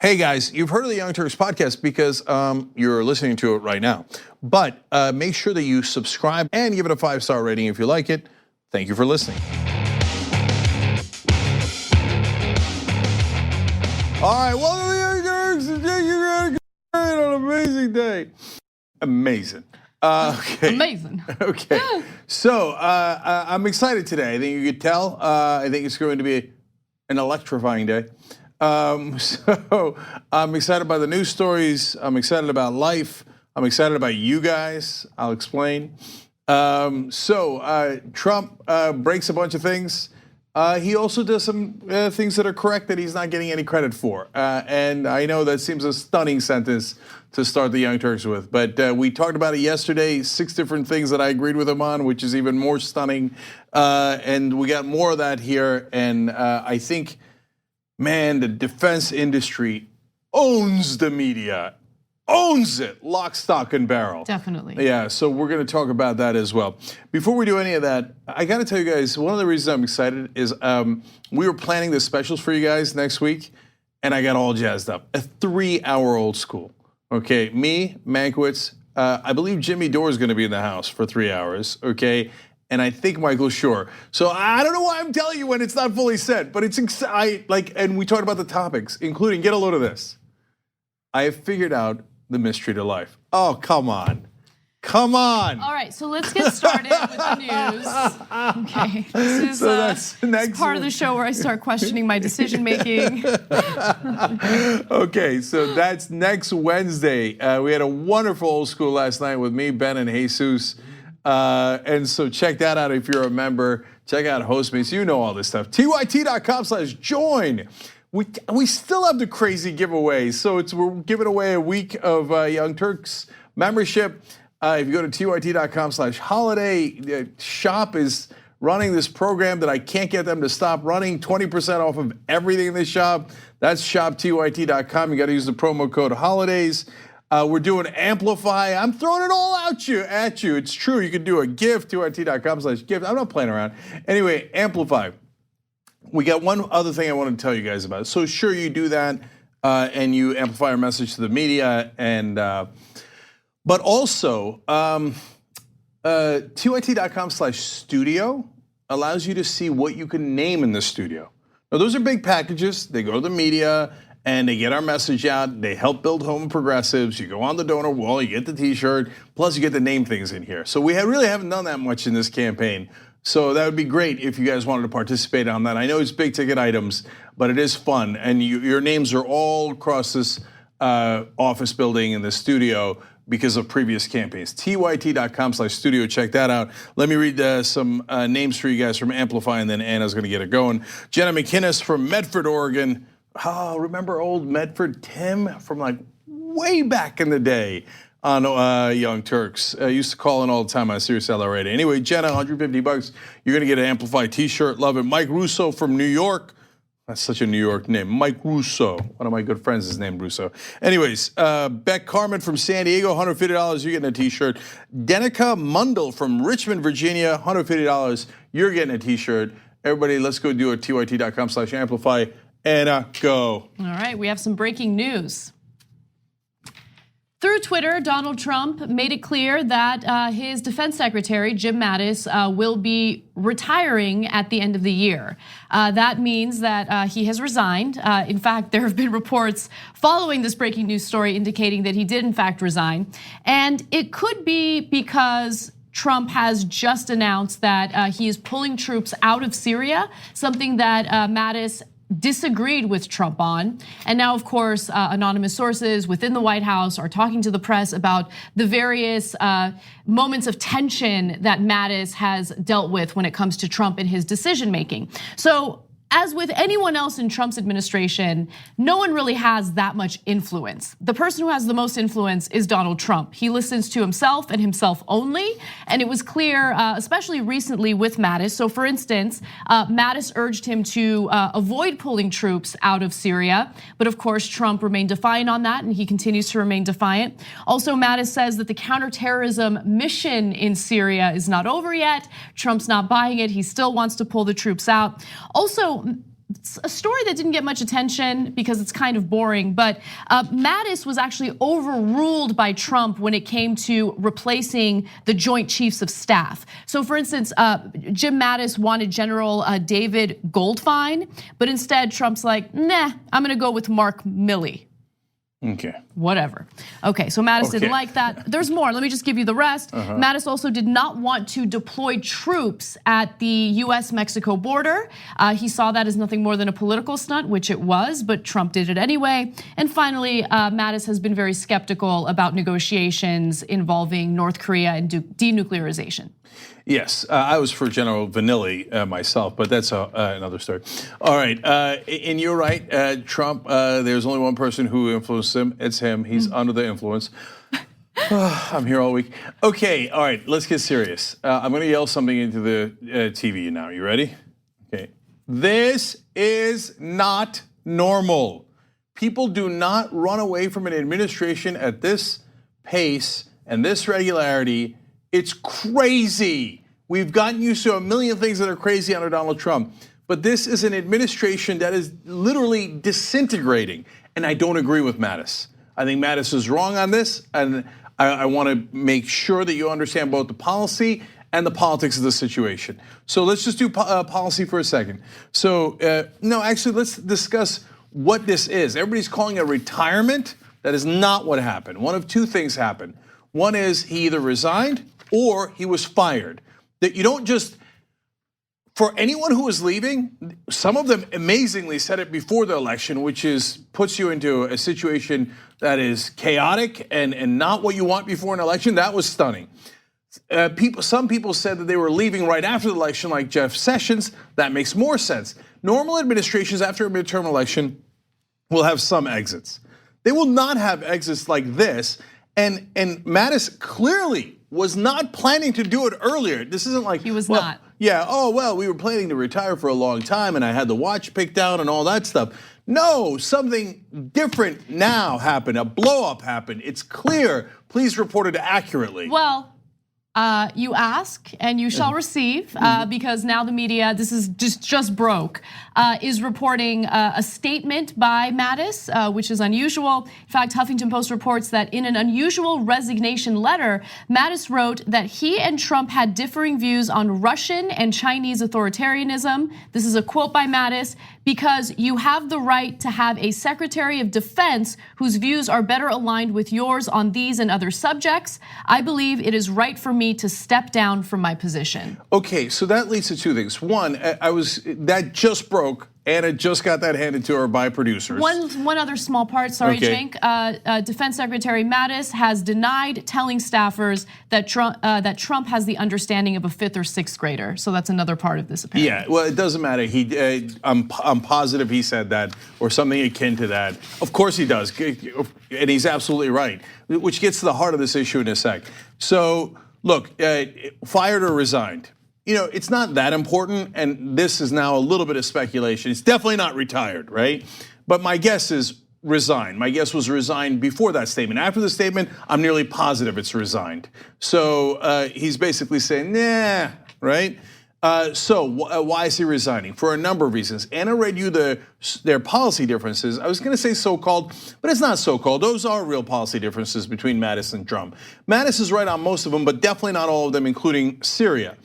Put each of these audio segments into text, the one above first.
Hey guys, you've heard of the Young Turks podcast because you're listening to it right now. But make sure that you subscribe and give it a 5-star rating if you like it. Thank you for listening. All right, welcome to the Young Turks. You're on an amazing day. Amazing. Okay. Amazing. Okay. So I'm excited today. I think you could tell. I think it's going to be an electrifying day. So I'm excited about the news stories. I'm excited about life. I'm excited about you guys. I'll explain. Trump breaks a bunch of things. He also does some things that are correct that he's not getting any credit for. And I know that seems a stunning sentence to start the Young Turks with. But we talked about it yesterday, 6 different things that I agreed with him on, which is even more stunning. And we got more of that here. And I think, man, the defense industry owns the media. Owns it, lock, stock, and barrel. Definitely. Yeah, so we're going to talk about that as well. Before we do any of that, I got to tell you guys, one of the reasons I'm excited is we were planning the specials for you guys next week, and I got all jazzed up. A 3-hour old school. Okay, me, Mankiewicz, I believe Jimmy Dore is going to be in the house for 3 hours, okay? And I think Michael Schur. So I don't know why I'm telling you when it's not fully said, but it's and we talked about the topics, including, get a load of this. I have figured out the mystery to life. Oh, come on. Come on. All right, so let's get started with the news. Okay, this is next part of the show where I start questioning my decision making. Okay, so that's next Wednesday. We had a wonderful old school last night with me, Ben, and Jesus. And so check that out if you're a member. Check out Hostmates. You know all this stuff. tyt.com/join. We still have the crazy giveaways. So we're giving away a week of Young Turks membership. If you go to tyt.com/holiday, Shop is running this program that I can't get them to stop running. 20% off of everything in the shop. That's shop.tyt.com. You got to use the promo code holidays. We're doing Amplify. I'm throwing it all at you. It's true. You can do a gift, tyt.com/gift. I'm not playing around. Anyway, Amplify. We got one other thing I want to tell you guys about. So sure, you do that and you amplify our message to the media, and but also tyt.com/studio allows you to see what you can name in the studio. Now those are big packages. They go to the media and they get our message out. They help build home progressives. You go on the donor wall, you get the T-shirt, plus you get to name things in here. So we really haven't done that much in this campaign. So that would be great if you guys wanted to participate on that. I know it's big ticket items, but it is fun. And your names are all across this office building in the studio because of previous campaigns. tyt.com/studio, check that out. Let me read some names for you guys from Amplify, and then Anna's gonna get it going. Jenna McInnes from Medford, Oregon. Oh, remember old Medford Tim from like way back in the day on Young Turks. Used to call in all the time on Sirius LR80. Anyway, Jenna, $150. You're gonna get an Amplify T-shirt. Love it. Mike Russo from New York. That's such a New York name. Mike Russo. One of my good friends is named Russo. Anyways, Beck Carmen from San Diego, $150. You're getting a T-shirt. Denica Mundell from Richmond, Virginia, $150. You're getting a T-shirt. Everybody, let's go do it. tyt.com/amplify. Anna, go. All right, we have some breaking news. Through Twitter, Donald Trump made it clear that his defense secretary, Jim Mattis, will be retiring at the end of the year. That means that he has resigned. In fact, there have been reports following this breaking news story indicating that he did in fact resign. And it could be because Trump has just announced that he is pulling troops out of Syria, something that Mattis disagreed with Trump on. And now, of course, anonymous sources within the White House are talking to the press about the various moments of tension that Mattis has dealt with when it comes to Trump and his decision making. So, as with anyone else in Trump's administration, no one really has that much influence. The person who has the most influence is Donald Trump. He listens to himself and himself only, and it was clear, especially recently with Mattis. So for instance, Mattis urged him to avoid pulling troops out of Syria, but of course Trump remained defiant on that, and he continues to remain defiant. Also, Mattis says that the counterterrorism mission in Syria is not over yet. Trump's not buying it. He still wants to pull the troops out. Also, it's a story that didn't get much attention because it's kind of boring, but Mattis was actually overruled by Trump when it came to replacing the Joint Chiefs of Staff. So for instance, Jim Mattis wanted General David Goldfein, but instead Trump's like, nah, I'm gonna go with Mark Milley. Okay. Whatever. Okay, so Mattis didn't like that. There's more, let me just give you the rest. Mattis also did not want to deploy troops at the US-Mexico border. He saw that as nothing more than a political stunt, which it was, but Trump did it anyway. And finally, Mattis has been very skeptical about negotiations involving North Korea and denuclearization. Yes, I was for General Vanilli myself, but that's another story. All right, and you're right, Trump, there's only one person who influenced him. It's him. He's under the influence. I'm here all week. Okay, all right, let's get serious. I'm going to yell something into the TV now. You ready? Okay. This is not normal. People do not run away from an administration at this pace and this regularity. It's crazy. We've gotten used to a million things that are crazy under Donald Trump. But this is an administration that is literally disintegrating. And I don't agree with Mattis. I think Mattis is wrong on this. And I want to make sure that you understand both the policy and the politics of the situation. So let's just do policy for a second. So no, actually, let's discuss what this is. Everybody's calling it a retirement. That is not what happened. One of two things happened. One is he either resigned or he was fired. That you don't just, for anyone who is leaving, some of them amazingly said it before the election, which is puts you into a situation that is chaotic and not what you want before an election. That was stunning. Some people said that they were leaving right after the election, like Jeff Sessions. That makes more sense. Normal administrations after a midterm election will have some exits. They will not have exits like this. And Mattis clearly was not planning to do it earlier. This isn't like he was not. Yeah, oh, well, we were planning to retire for a long time and I had the watch picked out and all that stuff. No, something different now happened. A blow up happened. It's clear. Please report it accurately. Well, you ask and you shall receive, because now the media, this is just broke, is reporting a statement by Mattis, which is unusual. In fact, Huffington Post reports that in an unusual resignation letter, Mattis wrote that he and Trump had differing views on Russian and Chinese authoritarianism. This is a quote by Mattis: because you have the right to have a Secretary of Defense whose views are better aligned with yours on these and other subjects. I believe it is right for me to step down from my position. Okay, so that leads to two things. One, that just broke. Anna just got that handed to her by producers. One other small part, sorry, okay. Cenk. Defense Secretary Mattis has denied telling staffers that Trump has the understanding of a 5th or 6th grader. So that's another part of this apparently. Yeah, well, it doesn't matter. I'm positive he said that or something akin to that. Of course he does, and he's absolutely right. Which gets to the heart of this issue in a sec. So look, fired or resigned. You know, it's not that important, and this is now a little bit of speculation. It's definitely not retired, right? But my guess is resigned. My guess was resigned before that statement. After the statement, I'm nearly positive it's resigned. So he's basically saying, nah, right? So why is he resigning? For a number of reasons. Anna read you their policy differences. I was going to say so-called, but it's not so-called. Those are real policy differences between Mattis and Trump. Mattis is right on most of them, but definitely not all of them, including Syria.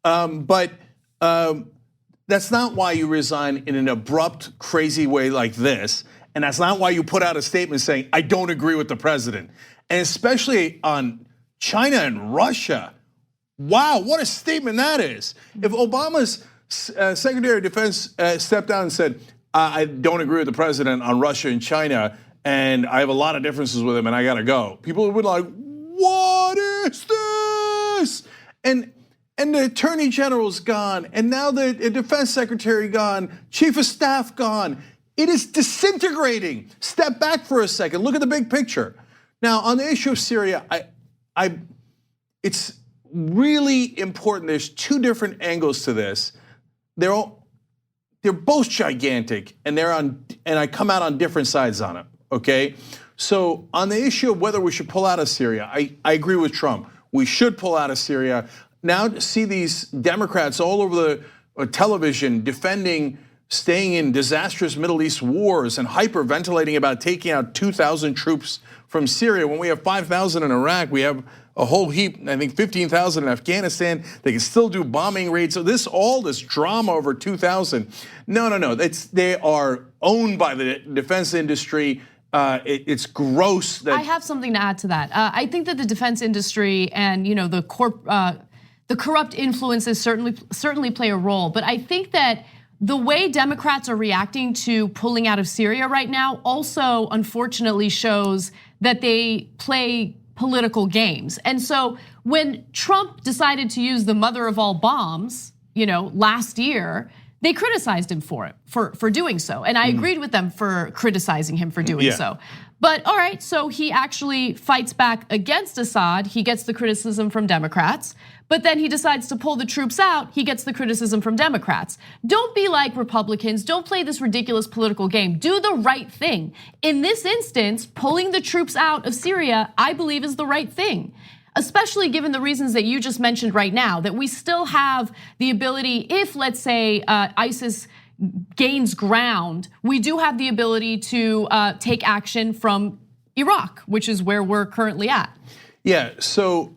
But that's not why you resign in an abrupt, crazy way like this. And that's not why you put out a statement saying, I don't agree with the president. And especially on China and Russia. Wow, what a statement that is. If Obama's Secretary of Defense stepped down and said, I don't agree with the president on Russia and China, and I have a lot of differences with him and I gotta go, people would be like, what is this? And the Attorney General's gone, and now the Defense Secretary gone, Chief of Staff gone. It is disintegrating. Step back for a second, look at the big picture. Now, on the issue of Syria, it's really important. There's two different angles to this. They're both gigantic, and I come out on different sides on it, okay? So on the issue of whether we should pull out of Syria, I agree with Trump. We should pull out of Syria. Now to see these Democrats all over the television defending staying in disastrous Middle East wars and hyperventilating about taking out 2,000 troops from Syria when we have 5,000 in Iraq. We have a whole heap, I think 15,000 in Afghanistan. They can still do bombing raids. So all this drama over 2,000. No. They are owned by the defense industry. It's gross. I have something to add to that. I think that the defense industry and the corrupt influences certainly play a role. But I think that the way Democrats are reacting to pulling out of Syria right now also unfortunately shows that they play political games. And so when Trump decided to use the mother of all bombs, last year, they criticized him for it, for doing so. And I agreed with them for criticizing him for doing so. But all right, so he actually fights back against Assad. He gets the criticism from Democrats. But then he decides to pull the troops out. He gets the criticism from Democrats. Don't be like Republicans. Don't play this ridiculous political game. Do the right thing. In this instance, pulling the troops out of Syria, I believe, is the right thing. Especially given the reasons that you just mentioned right now, that we still have the ability, if let's say ISIS gains ground, we do have the ability to take action from Iraq, which is where we're currently at. Yeah, so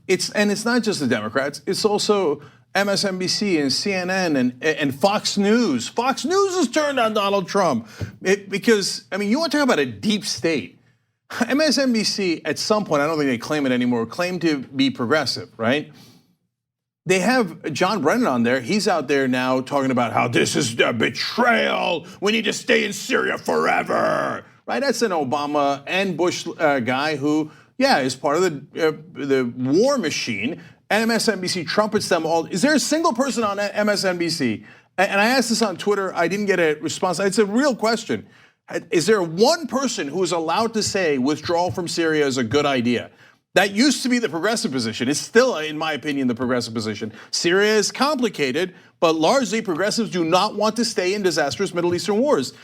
it's not just the Democrats, it's also MSNBC and CNN and Fox News. Fox News has turned on Donald Trump because, you want to talk about a deep state. MSNBC at some point, I don't think they claim it anymore, claim to be progressive, right? They have John Brennan on there. He's out there now talking about how this is a betrayal. We need to stay in Syria forever, right? That's an Obama and Bush guy who, is part of the war machine. MSNBC trumpets them all. Is there a single person on MSNBC? And I asked this on Twitter. I didn't get a response. It's a real question. Is there one person who is allowed to say withdrawal from Syria is a good idea? That used to be the progressive position. It's still, in my opinion, the progressive position. Syria is complicated, but largely progressives do not want to stay in disastrous Middle Eastern wars.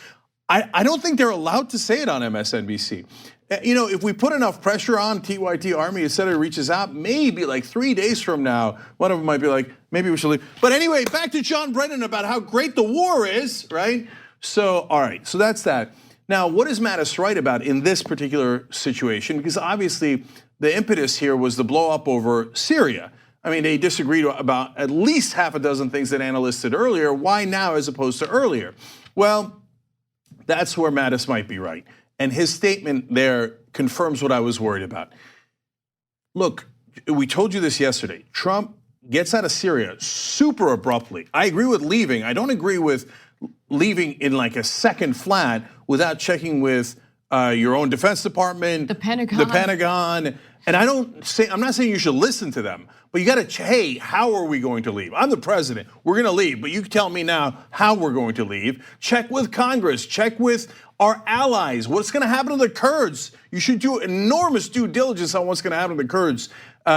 I don't think they're allowed to say it on MSNBC. If we put enough pressure on TYT Army, et cetera, reaches out, maybe like 3 days from now, one of them might be like, maybe we should leave. But anyway, back to John Brennan about how great the war is, right? So, all right, so that's that. Now, what is Mattis right about in this particular situation? Because obviously the impetus here was the blow up over Syria. They disagreed about at least half a dozen things that analysts did earlier. Why now as opposed to earlier? Well, that's where Mattis might be right. And his statement there confirms what I was worried about. Look, we told you this yesterday. Trump gets out of Syria super abruptly. I agree with leaving. I don't agree with leaving in like a second flat without checking with your own Defense Department, the Pentagon. And I'm not saying you should listen to them, but you got to, hey, how are we going to leave? I'm the president. We're going to leave, but you tell me now how we're going to leave. Check with Congress. Check with our allies. What's going to happen to the Kurds? You should do enormous due diligence on what's going to happen to the Kurds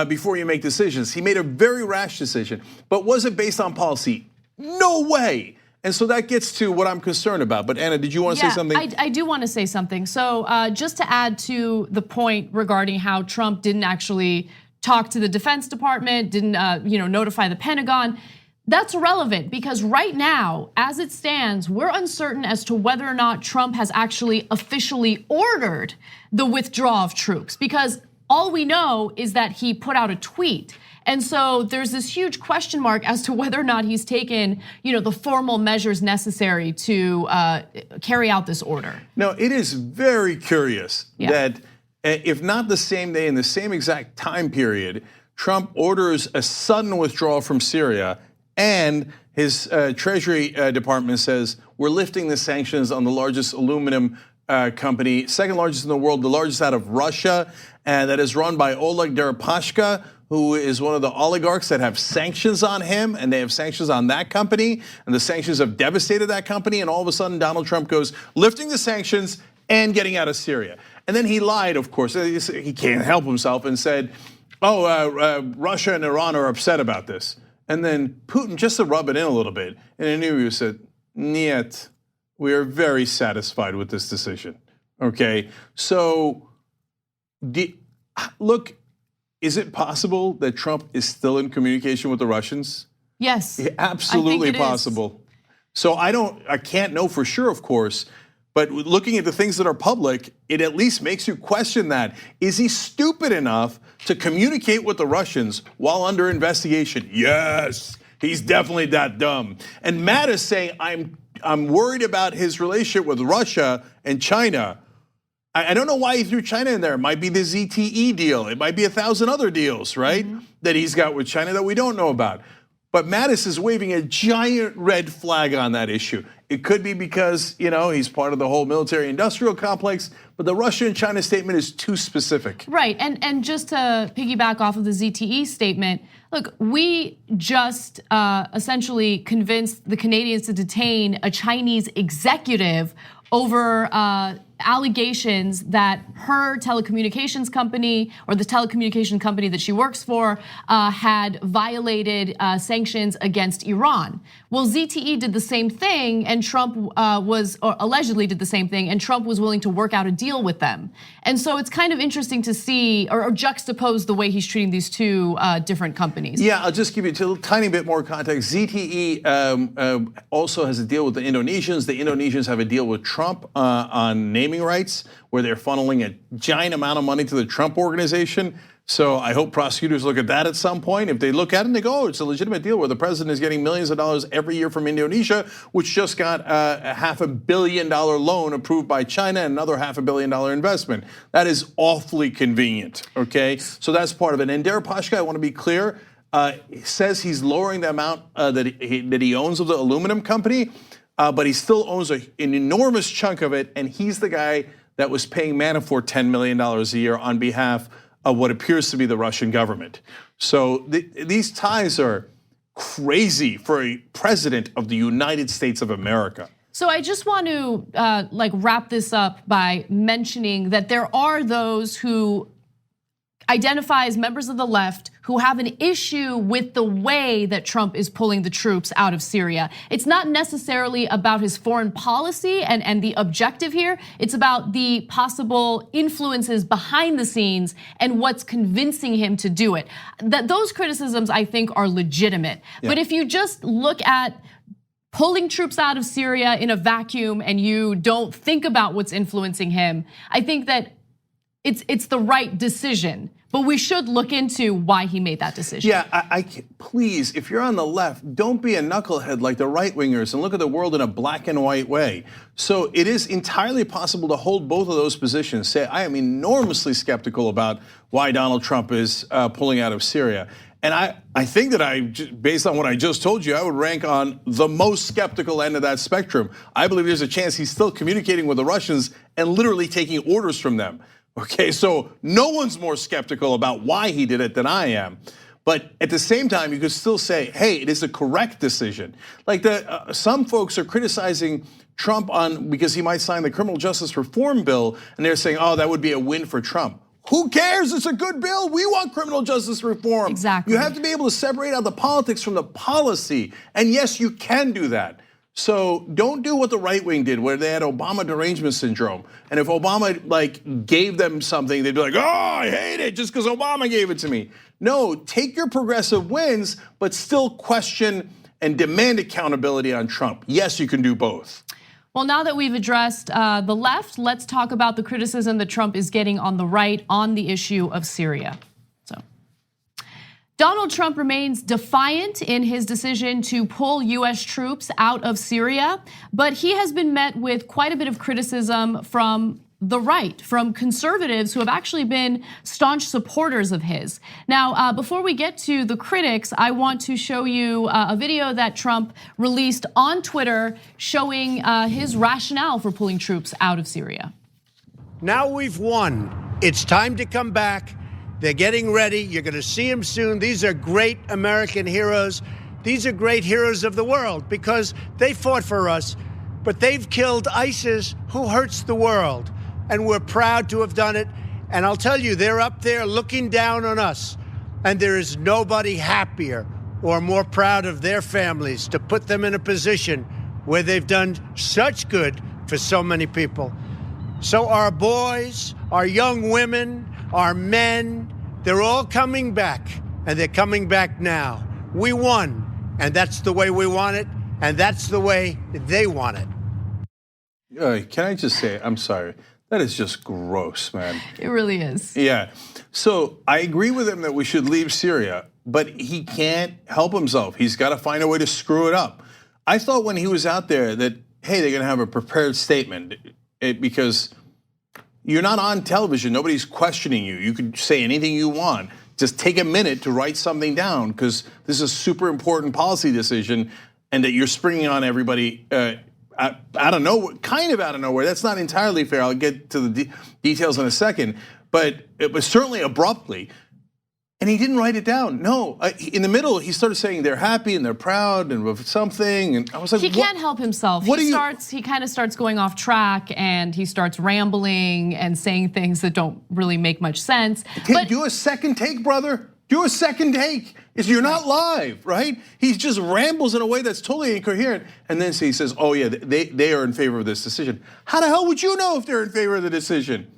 before you make decisions. He made a very rash decision, but was it based on policy? No way. And so that gets to what I'm concerned about. But Anna, did you want to say something? I do want to say something. So just to add to the point regarding how Trump didn't actually talk to the Defense Department, didn't notify the Pentagon, that's irrelevant because right now, as it stands, we're uncertain as to whether or not Trump has actually officially ordered the withdrawal of troops because all we know is that he put out a tweet. And so there's this huge question mark as to whether or not he's taken, the formal measures necessary to carry out this order. No, it is very curious that if not the same day in the same exact time period, Trump orders a sudden withdrawal from Syria and his Treasury Department says, we're lifting the sanctions on the largest aluminum company, second largest in the world, the largest out of Russia, and that is run by Oleg Deripaska, who is one of the oligarchs that have sanctions on him, and they have sanctions on that company, and the sanctions have devastated that company, and all of a sudden Donald Trump goes lifting the sanctions and getting out of Syria. And then he lied, of course, he can't help himself, and said, Russia and Iran are upset about this. And then Putin, just to rub it in a little bit, in an interview said, "Niet, we are very satisfied with this decision." Okay, so look, is it possible that Trump is still in communication with the Russians? Yes, Absolutely possible. So I can't know for sure, of course, but looking at the things that are public, it at least makes you question that. Is he stupid enough to communicate with the Russians while under investigation? Yes, he's definitely that dumb. And Mattis saying, I'm worried about his relationship with Russia and China. I don't know why he threw China in there. It might be the ZTE deal. It might be 1,000 other deals, right? That he's got with China that we don't know about. But Mattis is waving a giant red flag on that issue. It could be because, he's part of the whole military-industrial complex, but the Russia and China statement is too specific. Right, and just to piggyback off of the ZTE statement, look, we just essentially convinced the Canadians to detain a Chinese executive over allegations that her telecommunications company or the telecommunication company that she works for had violated sanctions against Iran. Well, ZTE did the same thing, and Trump allegedly did the same thing, and Trump was willing to work out a deal with them. And so it's kind of interesting to see or juxtapose the way he's treating these two different companies. Yeah, I'll just give you a tiny bit more context. ZTE also has a deal with the Indonesians. The Indonesians have a deal with Trump on naming rights, where they're funneling a giant amount of money to the Trump organization. So I hope prosecutors look at that at some point. If they look at it and they go, oh, it's a legitimate deal where the president is getting millions of dollars every year from Indonesia, which just got a $500 million loan approved by China and another $500 million investment. That is awfully convenient, okay? So that's part of it. And Deripaska, I want to be clear, says he's lowering the amount that he owns of the aluminum company, but he still owns an enormous chunk of it, and he's the guy that was paying Manafort $10 million a year on behalf of what appears to be the Russian government. So these ties are crazy for a president of the United States of America. So I just want to wrap this up by mentioning that there are those who identify as members of the left who have an issue with the way that Trump is pulling the troops out of Syria. It's not necessarily about his foreign policy and the objective here. It's about the possible influences behind the scenes and what's convincing him to do it. Those criticisms, I think, are legitimate. Yeah. But if you just look at pulling troops out of Syria in a vacuum and you don't think about what's influencing him, I think that it's the right decision, but we should look into why he made that decision. Yeah, please, if you're on the left, don't be a knucklehead like the right-wingers and look at the world in a black and white way. So it is entirely possible to hold both of those positions. Say, I am enormously skeptical about why Donald Trump is pulling out of Syria. And I think that based on what I just told you, I would rank on the most skeptical end of that spectrum. I believe there's a chance he's still communicating with the Russians and literally taking orders from them. Okay, so no one's more skeptical about why he did it than I am. But at the same time, you could still say, hey, it is a correct decision. Like some folks are criticizing Trump because he might sign the criminal justice reform bill, and they're saying, oh, that would be a win for Trump. Who cares? It's a good bill. We want criminal justice reform. Exactly. You have to be able to separate out the politics from the policy. And yes, you can do that. So don't do what the right wing did, where they had Obama derangement syndrome. And if Obama gave them something, they'd be like, oh, I hate it just because Obama gave it to me. No, take your progressive wins, but still question and demand accountability on Trump. Yes, you can do both. Well, now that we've addressed the left, let's talk about the criticism that Trump is getting on the right on the issue of Syria. Donald Trump remains defiant in his decision to pull US troops out of Syria, but he has been met with quite a bit of criticism from the right, from conservatives who have actually been staunch supporters of his. Now, before we get to the critics, I want to show you a video that Trump released on Twitter showing his rationale for pulling troops out of Syria. Now we've won. It's time to come back. They're getting ready. You're going to see them soon. These are great American heroes. These are great heroes of the world because they fought for us, but they've killed ISIS, who hurts the world. And we're proud to have done it. And I'll tell you, they're up there looking down on us. And there is nobody happier or more proud of their families to put them in a position where they've done such good for so many people. So our boys, our young women, our men, they're all coming back, and they're coming back now. We won, and that's the way we want it, and that's the way they want it. Can I just say, I'm sorry, that is just gross, man. It really is. Yeah, so I agree with him that we should leave Syria, but he can't help himself. He's got to find a way to screw it up. I thought when he was out there that, hey, they're gonna have a prepared statement because you're not on television, nobody's questioning you. You could say anything you want. Just take a minute to write something down because this is a super important policy decision and that you're springing on everybody out of nowhere, kind of out of nowhere. That's not entirely fair. I'll get to the details in a second, but it was certainly abruptly. And he didn't write it down. No, in the middle, he started saying they're happy and they're proud and of something. And I was like, he can't help himself. He kind of starts going off track and he starts rambling and saying things that don't really make much sense. Do a second take, brother. Do a second take. You're not live, right? He just rambles in a way that's totally incoherent. And then he says, oh yeah, they are in favor of this decision. How the hell would you know if they're in favor of the decision?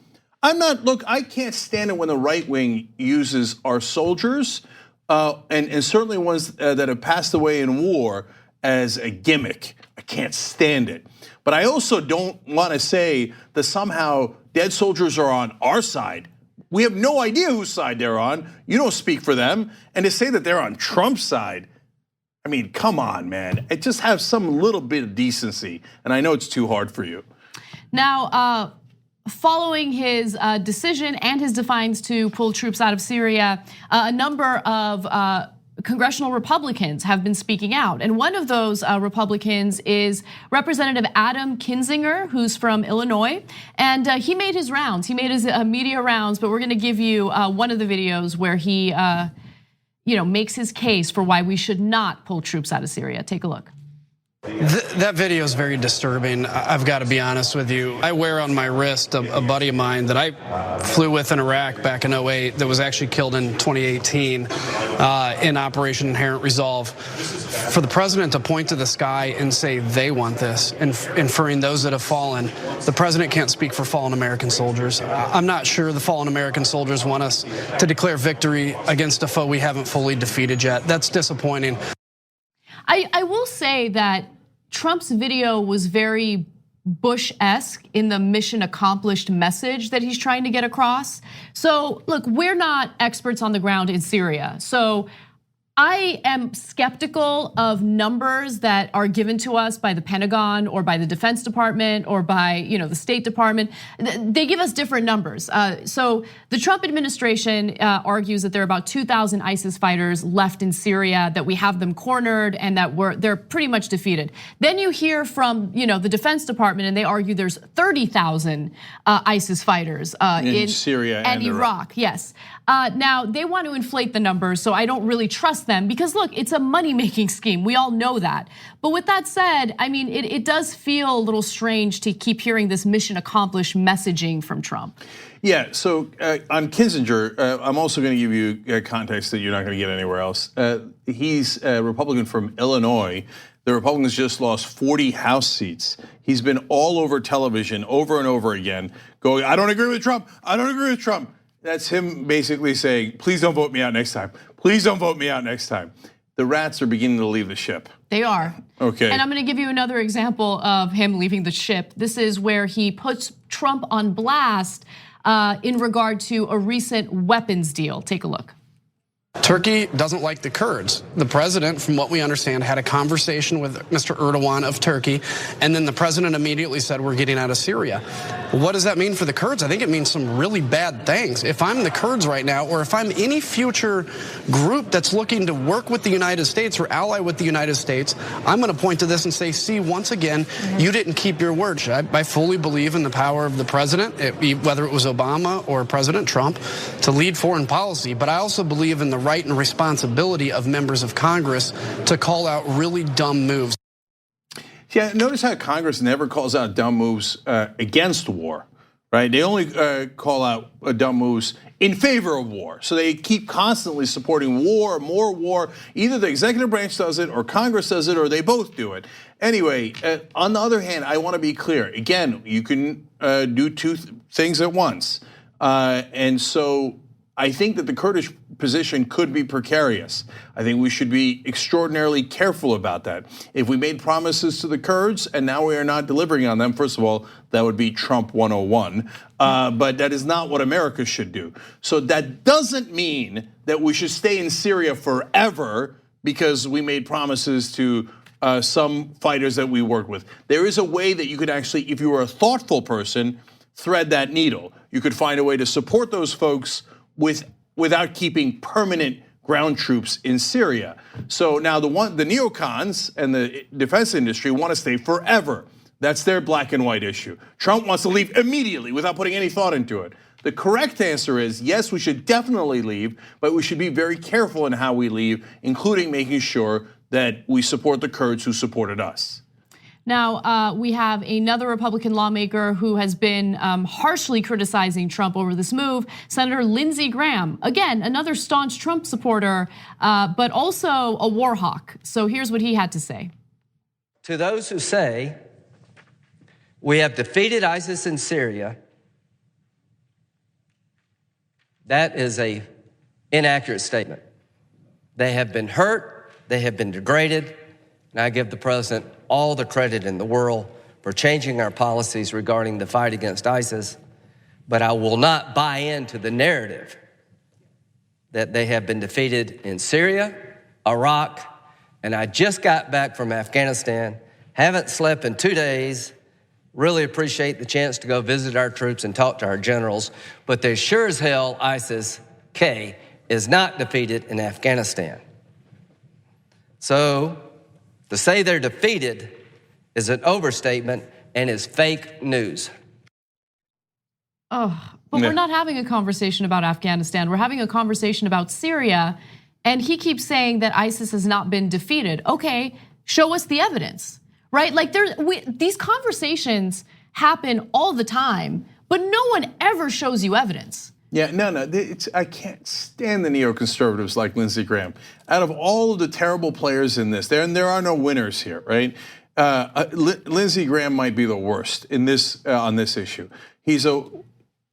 Look, I can't stand it when the right wing uses our soldiers, and certainly ones that have passed away in war as a gimmick. I can't stand it. But I also don't want to say that somehow dead soldiers are on our side. We have no idea whose side they're on. You don't speak for them. And to say that they're on Trump's side, I mean, come on, man. Just have some little bit of decency. And I know it's too hard for you. Now, following his decision and his defiance to pull troops out of Syria, a number of congressional Republicans have been speaking out. And one of those Republicans is Representative Adam Kinzinger, who's from Illinois. And he made his rounds, he made his media rounds, but we're gonna give you one of the videos where he makes his case for why we should not pull troops out of Syria. Take a look. That video is very disturbing. I've got to be honest with you. I wear on my wrist a buddy of mine that I flew with in Iraq back in 2008 that was actually killed in 2018 in Operation Inherent Resolve. For the president to point to the sky and say they want this, inferring those that have fallen, the president can't speak for fallen American soldiers. I'm not sure the fallen American soldiers want us to declare victory against a foe we haven't fully defeated yet. That's disappointing. I will say that Trump's video was very Bush-esque in the mission accomplished message that he's trying to get across. So look, we're not experts on the ground in Syria. So I am skeptical of numbers that are given to us by the Pentagon or by the Defense Department or by the State Department. They give us different numbers. So the Trump administration argues that there are about 2,000 ISIS fighters left in Syria, that we have them cornered and that they're pretty much defeated. Then you hear from the Defense Department and they argue there's 30,000 ISIS fighters in Syria and Iraq. Yes. Now they want to inflate the numbers, so I don't really trust them because look, it's a money-making scheme. We all know that. But with that said, I mean, it does feel a little strange to keep hearing this mission accomplished messaging from Trump. Yeah, so on Kinzinger, I'm also gonna give you context that you're not gonna get anywhere else. He's a Republican from Illinois. The Republicans just lost 40 House seats. He's been all over television over and over again, going, I don't agree with Trump, I don't agree with Trump. That's him basically saying, please don't vote me out next time. Please don't vote me out next time. The rats are beginning to leave the ship. They are. Okay. And I'm gonna give you another example of him leaving the ship. This is where he puts Trump on blast in regard to a recent weapons deal. Take a look. Turkey doesn't like the Kurds. The president, from what we understand, had a conversation with Mr. Erdogan of Turkey, and then the president immediately said, we're getting out of Syria. What does that mean for the Kurds? I think it means some really bad things. If I'm the Kurds right now, or if I'm any future group that's looking to work with the United States or ally with the United States, I'm gonna point to this and say, see, once again, you didn't keep your word. I fully believe in the power of the president, whether it was Obama or President Trump, to lead foreign policy, but I also believe in the right and responsibility of members of Congress to call out really dumb moves. Yeah, notice how Congress never calls out dumb moves against war, right? They only call out dumb moves in favor of war. So they keep constantly supporting war, more war. Either the executive branch does it or Congress does it or they both do it. Anyway, on the other hand, I wanna be clear. Again, you can do two things at once. And so I think that the Kurdish position could be precarious. I think we should be extraordinarily careful about that. If we made promises to the Kurds and now we are not delivering on them, first of all, that would be Trump 101. But that is not what America should do. So that doesn't mean that we should stay in Syria forever because we made promises to some fighters that we work with. There is a way that you could actually, if you were a thoughtful person, thread that needle. You could find a way to support those folks without keeping permanent ground troops in Syria. So now the neocons and the defense industry want to stay forever. That's their black and white issue. Trump wants to leave immediately without putting any thought into it. The correct answer is yes, we should definitely leave, but we should be very careful in how we leave, including making sure that we support the Kurds who supported us. Now, we have another Republican lawmaker who has been harshly criticizing Trump over this move, Senator Lindsey Graham. Again, another staunch Trump supporter, but also a war hawk. So here's what he had to say. To those who say we have defeated ISIS in Syria, that is an inaccurate statement. They have been hurt, they have been degraded, and I give the president all the credit in the world for changing our policies regarding the fight against ISIS, but I will not buy into the narrative that they have been defeated in Syria, Iraq, and I just got back from Afghanistan, haven't slept in 2 days, really appreciate the chance to go visit our troops and talk to our generals, but they sure as hell ISIS-K is not defeated in Afghanistan. So, to say they're defeated is an overstatement and is fake news. Oh, but we're not having a conversation about Afghanistan. We're having a conversation about Syria, and he keeps saying that ISIS has not been defeated. Okay, show us the evidence, right? Like these conversations happen all the time, but no one ever shows you evidence. Yeah, no, I can't stand the neoconservatives like Lindsey Graham. Out of all of the terrible players in this, there are no winners here, right? Lindsey Graham might be the worst in this on this issue. He's a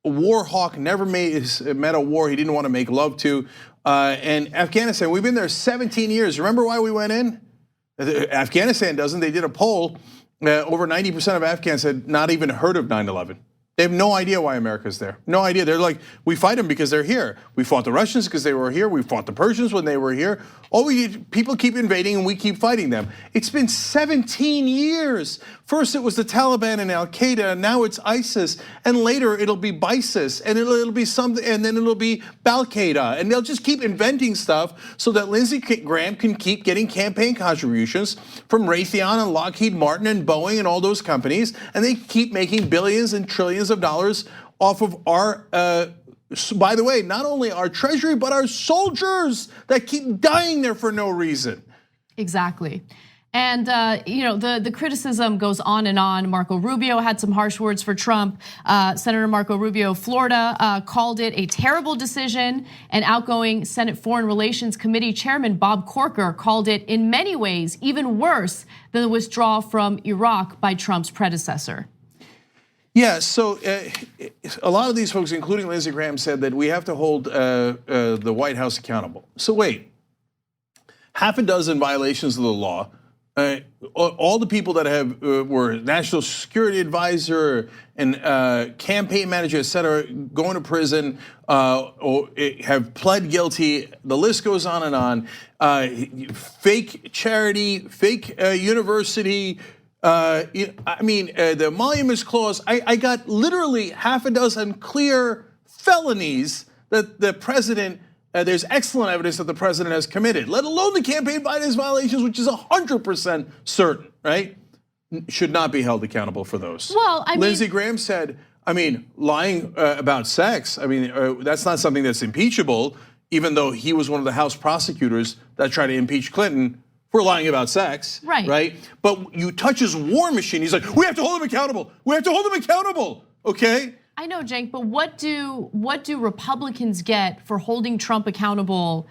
war hawk, never met a war he didn't want to make love to. And Afghanistan, we've been there 17 years. Remember why we went in? Afghanistan doesn't. They did a poll. Over 90% of Afghans had not even heard of 9/11. They have no idea why America's there. No idea. They're like, we fight them because they're here. We fought the Russians because they were here. We fought the Persians when they were here. People keep invading and we keep fighting them. It's been 17 years. First it was the Taliban and Al Qaeda, and now it's ISIS, and later it'll be BISIS, and it'll be something, and then it'll be Bal-Qaeda, and they'll just keep inventing stuff so that Lindsey Graham can keep getting campaign contributions from Raytheon and Lockheed Martin and Boeing and all those companies, and they keep making billions and trillions of dollars off of our, by the way, not only our treasury, but our soldiers that keep dying there for no reason. Exactly. And the criticism goes on and on. Marco Rubio had some harsh words for Trump. Senator Marco Rubio of Florida called it a terrible decision. And outgoing Senate Foreign Relations Committee Chairman Bob Corker called it in many ways even worse than the withdrawal from Iraq by Trump's predecessor. Yeah, so a lot of these folks, including Lindsey Graham, said that we have to hold the White House accountable. So wait, half a dozen violations of the law. All the people that were national security advisor and campaign manager, et cetera, going to prison or have pled guilty. The list goes on and on. Fake charity, fake university. The emoluments clause. I got literally half a dozen clear felonies that the president. There's excellent evidence that the president has committed, let alone the campaign finance violations, which is 100% certain, right? Should not be held accountable for those. Well, Lindsey Graham said, lying about sex, that's not something that's impeachable, even though he was one of the House prosecutors that tried to impeach Clinton for lying about sex, right? But you touch his war machine, he's like, we have to hold him accountable. We have to hold him accountable, okay? I know, Cenk, but what do Republicans get for holding Trump accountable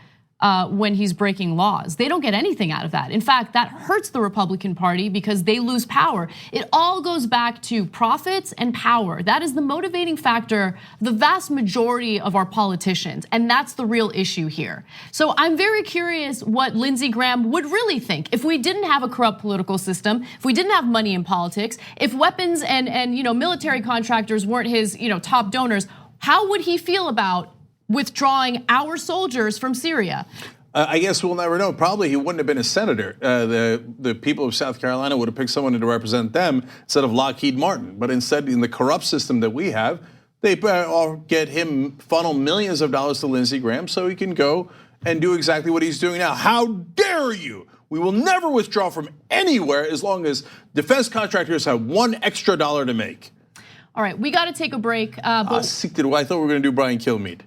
when he's breaking laws. They don't get anything out of that. In fact, that hurts the Republican Party because they lose power. It all goes back to profits and power. That is the motivating factor, the vast majority of our politicians, and that's the real issue here. So I'm very curious what Lindsey Graham would really think if we didn't have a corrupt political system, if we didn't have money in politics, if weapons and military contractors weren't his top donors. How would he feel about withdrawing our soldiers from Syria? I guess we'll never know. Probably he wouldn't have been a senator. The people of South Carolina would have picked someone to represent them instead of Lockheed Martin. But instead, in the corrupt system that we have, they get him funnel millions of dollars to Lindsey Graham so he can go and do exactly what he's doing now. How dare you? We will never withdraw from anywhere as long as defense contractors have one extra dollar to make. All right, we got to take a break. I thought we were going to do Brian Kilmeade.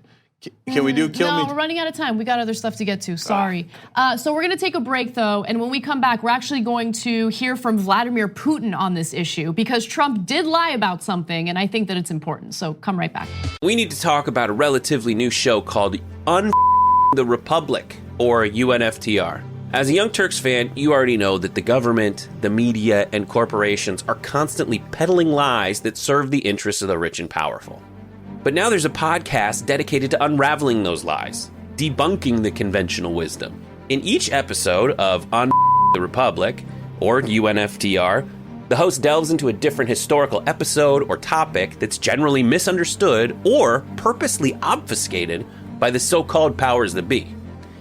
Can we do Kilmeade? No, we're running out of time. We got other stuff to get to. Sorry. So we're going to take a break, though, and when we come back, we're actually going to hear from Vladimir Putin on this issue because Trump did lie about something, and I think that it's important. So come right back. We need to talk about a relatively new show called the Republic, or UNFTR. As a Young Turks fan, you already know that the government, the media, and corporations are constantly peddling lies that serve the interests of the rich and powerful. But now there's a podcast dedicated to unraveling those lies, debunking the conventional wisdom. In each episode of On the Republic, or UNFTR, the host delves into a different historical episode or topic that's generally misunderstood or purposely obfuscated by the so-called powers that be,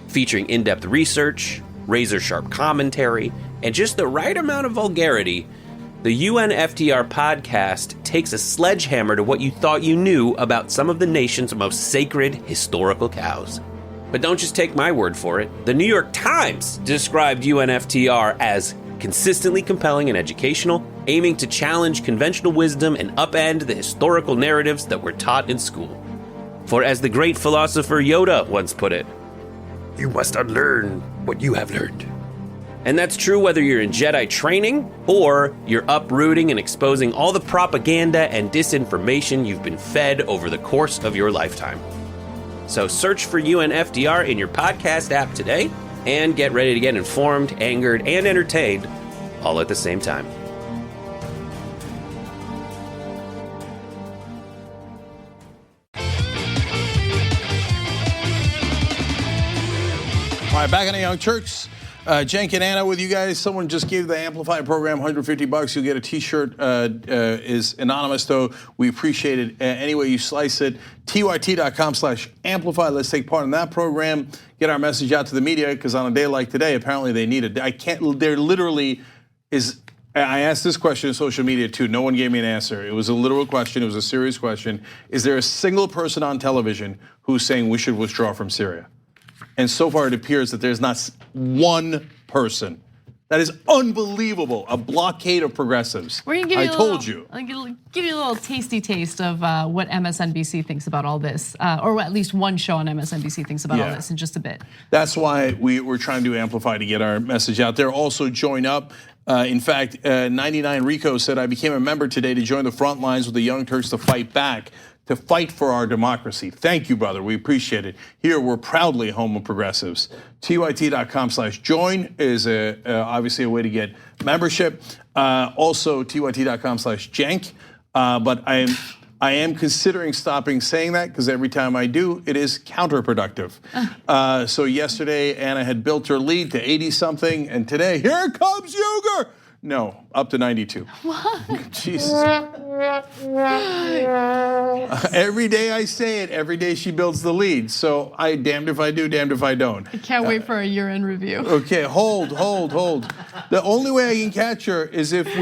featuring in-depth research, razor-sharp commentary, and just the right amount of vulgarity. The UNFTR podcast takes a sledgehammer to what you thought you knew about some of the nation's most sacred historical cows. But don't just take my word for it. The New York Times described UNFTR as consistently compelling and educational, aiming to challenge conventional wisdom and upend the historical narratives that were taught in school. For as the great philosopher Yoda once put it, you must unlearn what you have learned. And that's true whether you're in Jedi training or you're uprooting and exposing all the propaganda and disinformation you've been fed over the course of your lifetime. So search for UNFTR in your podcast app today and get ready to get informed, angered, and entertained all at the same time. All right, back on the Young Turks. Cenk and Anna with you guys. Someone just gave the Amplify program $150. You'll get a T-shirt. Is anonymous, though. We appreciate it any way you slice it. TYT.com/amplify. Let's take part in that program. Get our message out to the media, because on a day like today, apparently they need it. There literally is. I asked this question in social media, too. No one gave me an answer. It was a literal question. It was a serious question. Is there a single person on television who's saying we should withdraw from Syria? And so far, it appears that there's not one person. That is unbelievable. A blockade of progressives. We're gonna give you I'll give you a little tasty taste of what MSNBC thinks about all this, or at least one show on MSNBC thinks about all this in just a bit. That's why we're trying to amplify to get our message out there. Also, join up. In fact, 99 Rico said, I became a member today to join the front lines with the Young Turks to fight back, to fight for our democracy. Thank you, brother. We appreciate it. Here, we're proudly home of progressives. TYT.com/join is obviously a way to get membership. Also, TYT.com/Cenk. But I am considering stopping saying that, because every time I do, it is counterproductive. So yesterday, Anna had built her lead to 80-something, and today, here comes Uger. No, up to 92. What? Jesus. Every day I say it, every day she builds the lead. So I damned if I do, damned if I don't. I can't wait for a year-end review. Okay, hold. The only way I can catch her is if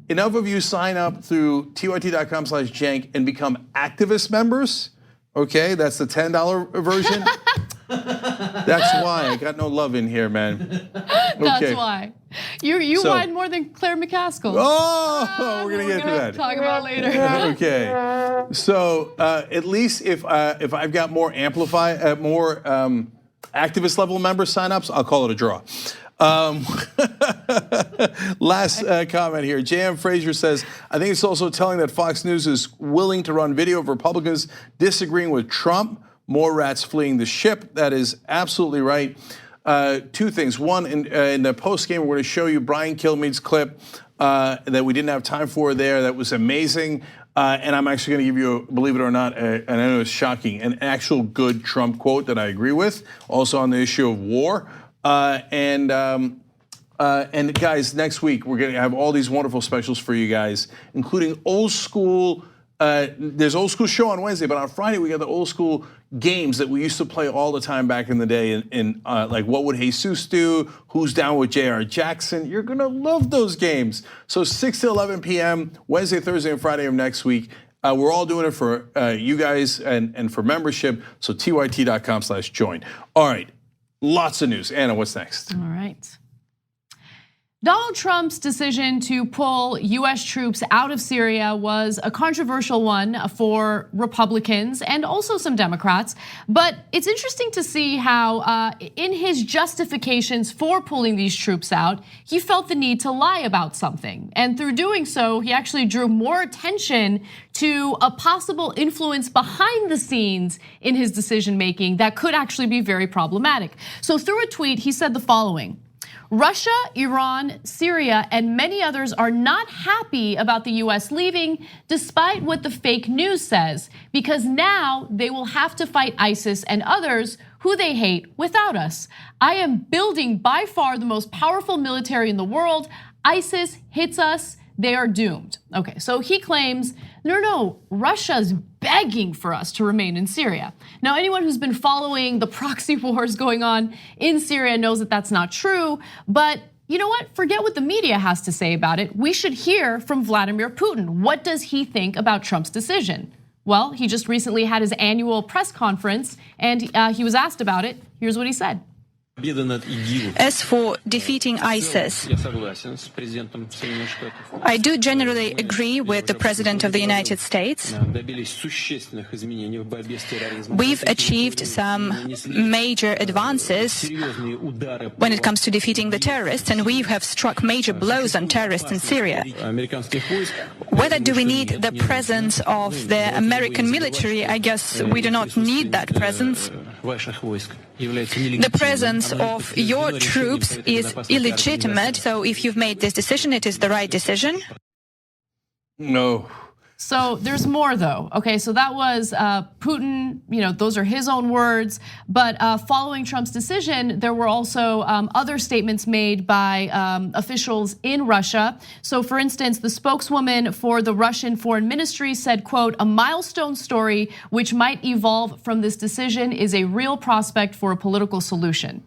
enough of you sign up through TYT.com/Cenk and become activist members. Okay, that's the $10 version. That's why I got no love in here, man. Okay. That's why. You whined more than Claire McCaskill. Oh, we're gonna get to that. Talk about later. Okay. So at least if I've got more activist level member signups, I'll call it a draw. Last comment here. J.M. Frazier says, I think it's also telling that Fox News is willing to run video of Republicans disagreeing with Trump more rats fleeing the ship. That is absolutely right. Two things. One, in the post game, we're going to show you Brian Kilmeade's clip that we didn't have time for there. That was amazing. And I'm actually going to give you, believe it or not, and I know it's shocking, an actual good Trump quote that I agree with, also on the issue of war. And guys, next week we're going to have all these wonderful specials for you guys, including old school. There's old school show on Wednesday, but on Friday we got the old school games that we used to play all the time back in the day. In like what would Jesus do? Who's down with J.R. Jackson? You're gonna love those games. So 6 to 11 p.m. Wednesday, Thursday, and Friday of next week. We're all doing it for you guys and for membership. So tyt.com/join. All right, lots of news. Anna, what's next? All right. Donald Trump's decision to pull US troops out of Syria was a controversial one for Republicans and also some Democrats. But it's interesting to see how in his justifications for pulling these troops out, he felt the need to lie about something. And through doing so, he actually drew more attention to a possible influence behind the scenes in his decision making that could actually be very problematic. So through a tweet, he said the following: Russia, Iran, Syria, and many others are not happy about the US leaving, despite what the fake news says, because now they will have to fight ISIS and others who they hate without us. I am building by far the most powerful military in the world. ISIS hits us, they are doomed. Okay, so he claims, no, Russia's begging for us to remain in Syria. Now, anyone who's been following the proxy wars going on in Syria knows that that's not true, but you know what? Forget what the media has to say about it. We should hear from Vladimir Putin. What does he think about Trump's decision? Well, he just recently had his annual press conference and he was asked about it. Here's what he said. As for defeating ISIS, I do generally agree with the President of the United States. We've achieved some major advances when it comes to defeating the terrorists, and we have struck major blows on terrorists in Syria. Whether do we need the presence of the American military? I guess we do not need that presence. The presence of your troops is illegitimate, so if you've made this decision, it is the right decision. No. So there's more though. Okay, so that was Putin, those are his own words. But following Trump's decision, there were also other statements made by officials in Russia. So for instance, the spokeswoman for the Russian Foreign Ministry said, quote, a milestone story which might evolve from this decision is a real prospect for a political solution.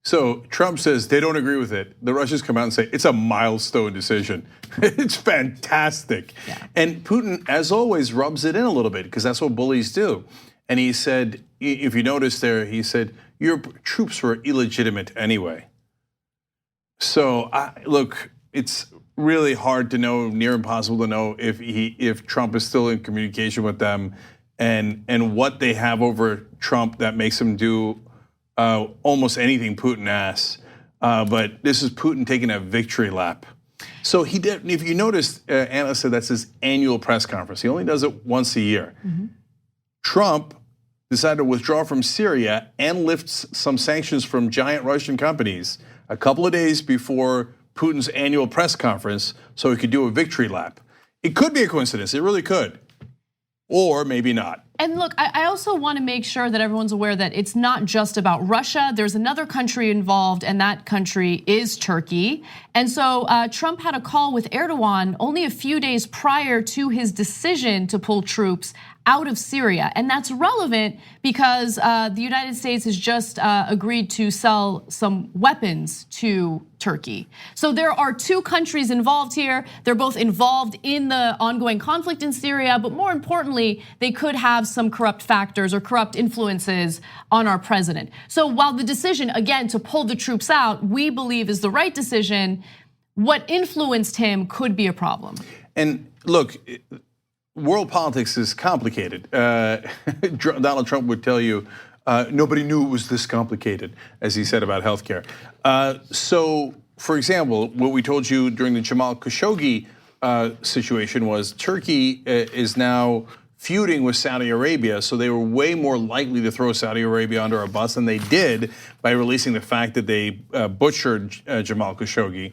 So Trump says they don't agree with it. The Russians come out and say it's a milestone decision. It's fantastic. Yeah. And Putin, as always, rubs it in a little bit because that's what bullies do. And he said, if you notice there, he said, your troops were illegitimate anyway. So look, it's really hard to know, near impossible to know if Trump is still in communication with them and what they have over Trump that makes him do almost anything Putin asks, but this is Putin taking a victory lap. So he did. If you notice, Anna said that's his annual press conference. He only does it once a year. Mm-hmm. Trump decided to withdraw from Syria and lift some sanctions from giant Russian companies a couple of days before Putin's annual press conference, so he could do a victory lap. It could be a coincidence. It really could, or maybe not. And look, I also want to make sure that everyone's aware that it's not just about Russia. There's another country involved, and that country is Turkey. And so Trump had a call with Erdogan only a few days prior to his decision to pull troops out of Syria. And that's relevant because the United States has just agreed to sell some weapons to Turkey. So there are two countries involved here. They're both involved in the ongoing conflict in Syria, but more importantly, they could have some corrupt factors or corrupt influences on our president. So while the decision, again, to pull the troops out, we believe is the right decision, what influenced him could be a problem. And look, world politics is complicated. Donald Trump would tell you, nobody knew it was this complicated, as he said about healthcare. So, for example, what we told you during the Jamal Khashoggi situation was Turkey is now feuding with Saudi Arabia, so they were way more likely to throw Saudi Arabia under a bus than they did by releasing the fact that they butchered Jamal Khashoggi.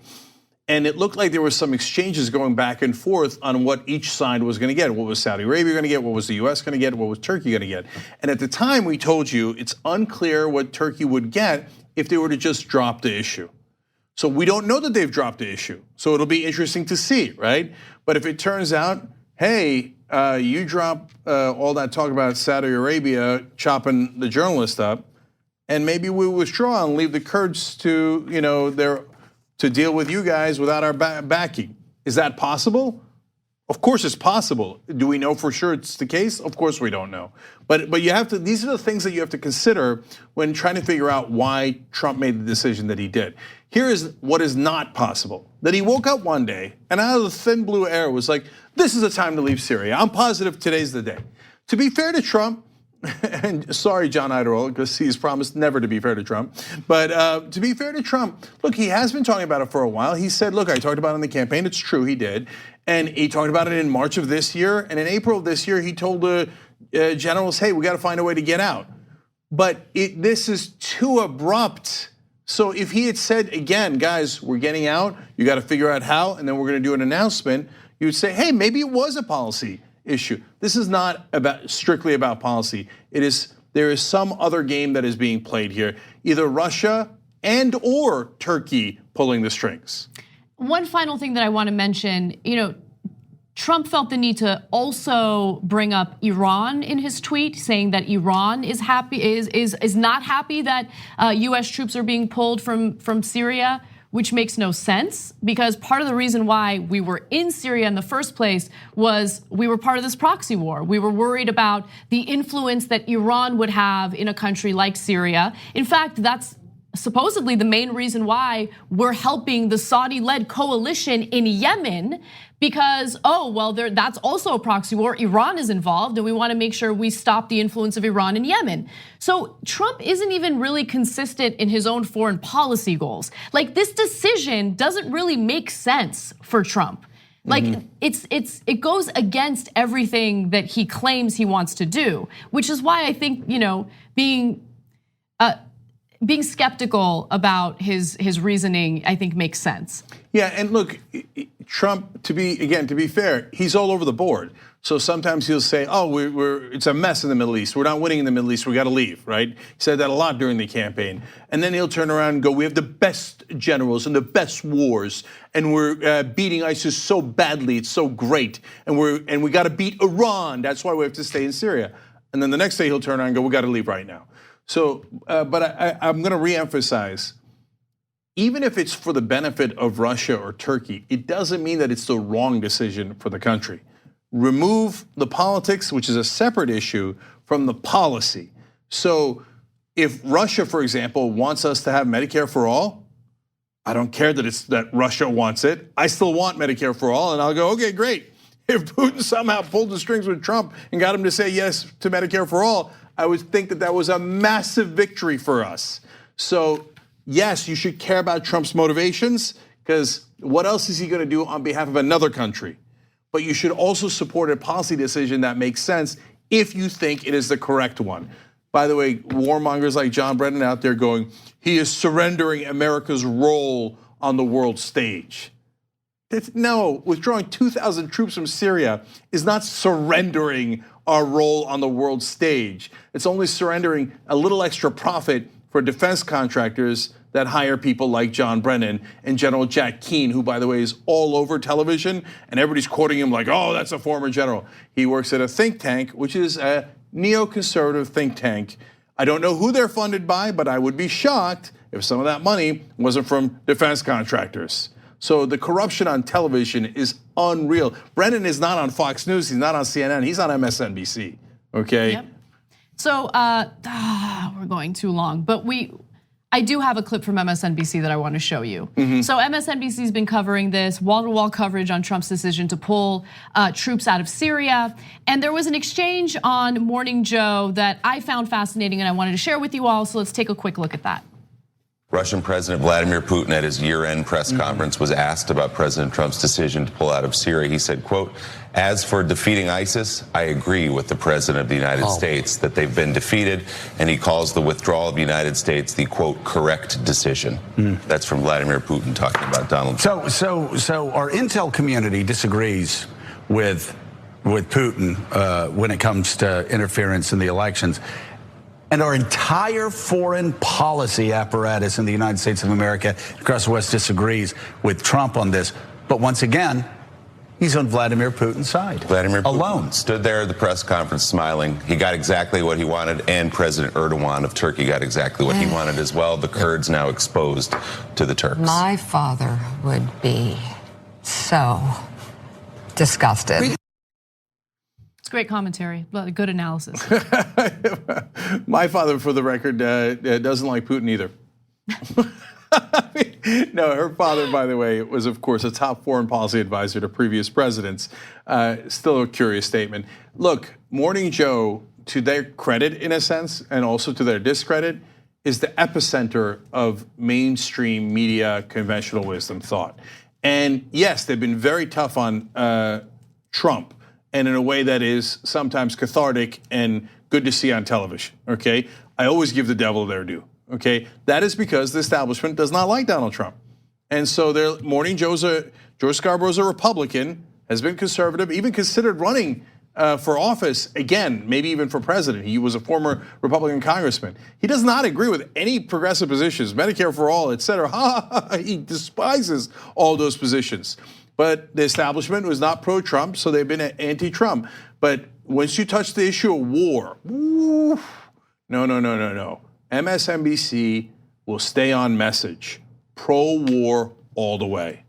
And it looked like there were some exchanges going back and forth on what each side was going to get. What was Saudi Arabia going to get? What was the US going to get? What was Turkey going to get? And at the time, we told you it's unclear what Turkey would get if they were to just drop the issue. So we don't know that they've dropped the issue. So it'll be interesting to see, right? But if it turns out, hey, you drop all that talk about Saudi Arabia chopping the journalist up, and maybe we withdraw and leave the Kurds to, to deal with you guys without our backing. Is that possible? Of course it's possible. Do we know for sure it's the case? Of course we don't know. But you have to, these are the things that you have to consider when trying to figure out why Trump made the decision that he did. Here is what is not possible. That he woke up one day and out of the thin blue air was like, this is the time to leave Syria. I'm positive today's the day. To be fair to Trump, and sorry, John Iderl, because he's promised never to be fair to Trump. But to be fair to Trump, look, he has been talking about it for a while. He said, look, I talked about it in the campaign. It's true, he did. And he talked about it in March of this year. And in April of this year, he told the generals, hey, we got to find a way to get out. But this is too abrupt. So if he had said, again, guys, we're getting out, you got to figure out how, and then we're going to do an announcement, you would say, hey, maybe it was a policy issue. This is not strictly about policy. There is some other game that is being played here, either Russia and or Turkey pulling the strings. One final thing that I want to mention, Trump felt the need to also bring up Iran in his tweet, saying that Iran is not happy that US troops are being pulled from Syria, which makes no sense, because part of the reason why we were in Syria in the first place was we were part of this proxy war. We were worried about the influence that Iran would have in a country like Syria. In fact, that's supposedly the main reason why we're helping the Saudi-led coalition in Yemen, because, that's also a proxy war. Iran is involved, and we want to make sure we stop the influence of Iran in Yemen. So Trump isn't even really consistent in his own foreign policy goals. Like, this decision doesn't really make sense for Trump. Like, it goes against everything that he claims he wants to do, which is why I think, being skeptical about his reasoning, I think, makes sense. Yeah, and look, Trump, to be fair, he's all over the board. So sometimes he'll say, it's a mess in the Middle East. We're not winning in the Middle East. We got to leave, right? He said that a lot during the campaign. And then he'll turn around and go, we have the best generals and the best wars, and we're beating ISIS so badly, it's so great. And we got to beat Iran. That's why we have to stay in Syria. And then the next day he'll turn around and go, we got to leave right now. So, but I'm going to reemphasize, even if it's for the benefit of Russia or Turkey, it doesn't mean that it's the wrong decision for the country. Remove the politics, which is a separate issue, from the policy. So if Russia, for example, wants us to have Medicare for all, I don't care that Russia wants it. I still want Medicare for all, and I'll go, okay, great. If Putin somehow pulled the strings with Trump and got him to say yes to Medicare for all, I would think that was a massive victory for us. So yes, you should care about Trump's motivations, because what else is he going to do on behalf of another country? But you should also support a policy decision that makes sense if you think it is the correct one. By the way, warmongers like John Brennan out there going, he is surrendering America's role on the world stage. No, withdrawing 2,000 troops from Syria is not surrendering our role on the world stage. It's only surrendering a little extra profit for defense contractors that hire people like John Brennan and General Jack Keane, who, by the way, is all over television, and everybody's quoting him like, oh, that's a former general. He works at a think tank, which is a neoconservative think tank. I don't know who they're funded by, but I would be shocked if some of that money wasn't from defense contractors. So the corruption on television is unreal. Brennan is not on Fox News, he's not on CNN, he's on MSNBC, okay? Yep. So we're going too long, but I do have a clip from MSNBC that I want to show you. So MSNBC's been covering this wall-to-wall coverage on Trump's decision to pull troops out of Syria. And there was an exchange on Morning Joe that I found fascinating and I wanted to share with you all. So let's take a quick look at that. Russian President Vladimir Putin at his year-end press conference was asked about President Trump's decision to pull out of Syria. He said, quote, "As for defeating ISIS, I agree with the President of the United States that they've been defeated," and he calls the withdrawal of the United States the, quote, "correct decision." That's from Vladimir Putin talking about Donald Trump. So our intel community disagrees with Putin when it comes to interference in the elections. And our entire foreign policy apparatus in the United States of America across the West disagrees with Trump on this. But once again, he's on Vladimir Putin's side. Vladimir Putin alone stood there at the press conference smiling. He got exactly what he wanted, and President Erdogan of Turkey got exactly what he wanted as well. The Kurds now exposed to the Turks. My father would be so disgusted. It's great commentary, good analysis. My father, for the record, doesn't like Putin either. No, her father, by the way, was, of course, a top foreign policy advisor to previous presidents. Still a curious statement. Look, Morning Joe, to their credit, in a sense, and also to their discredit, is the epicenter of mainstream media conventional wisdom thought. And yes, they've been very tough on Trump, and in a way that is sometimes cathartic and good to see on television, okay? I always give the devil their due, okay? That is because the establishment does not like Donald Trump. And so George Scarborough's a Republican, has been conservative, even considered running for office again, maybe even for president. He was a former Republican congressman. He does not agree with any progressive positions, Medicare for all, et cetera. He despises all those positions. But the establishment was not pro-Trump, so they've been anti-Trump. But once you touch the issue of war, no. MSNBC will stay on message. Pro-war all the way.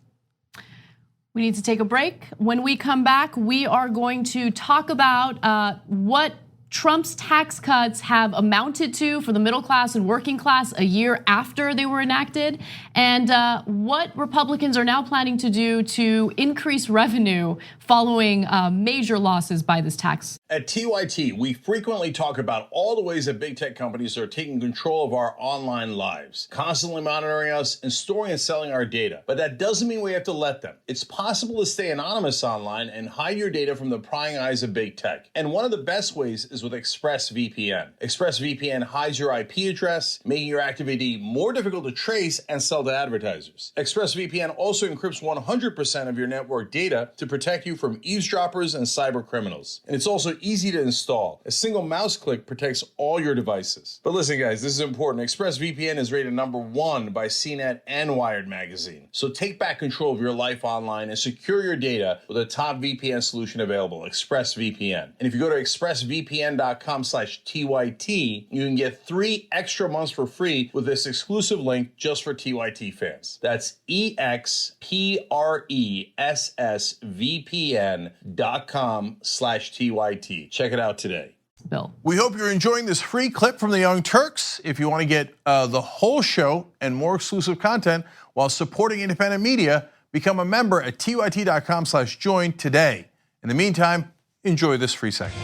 We need to take a break. When we come back, we are going to talk about what Trump's tax cuts have amounted to for the middle class and working class a year after they were enacted, and what Republicans are now planning to do to increase revenue following major losses by this tax. At TYT, we frequently talk about all the ways that big tech companies are taking control of our online lives, constantly monitoring us and storing and selling our data. But that doesn't mean we have to let them. It's possible to stay anonymous online and hide your data from the prying eyes of big tech. And one of the best ways is with ExpressVPN. ExpressVPN hides your IP address, making your activity more difficult to trace and sell to advertisers. ExpressVPN also encrypts 100% of your network data to protect you from eavesdroppers and cyber criminals. And it's also easy to install. A single mouse click protects all your devices. But listen, guys, this is important. ExpressVPN is rated #1 by CNET and Wired magazine. So take back control of your life online and secure your data with a top VPN solution available, ExpressVPN. And if you go to expressvpn.com/TYT, you can get 3 extra months for free with this exclusive link just for TYT fans. That's expressvpn.com/TYT. Check it out today. Bill. We hope you're enjoying this free clip from the Young Turks. If you want to get the whole show and more exclusive content while supporting independent media, become a member at tyt.com/join today. In the meantime, enjoy this free segment.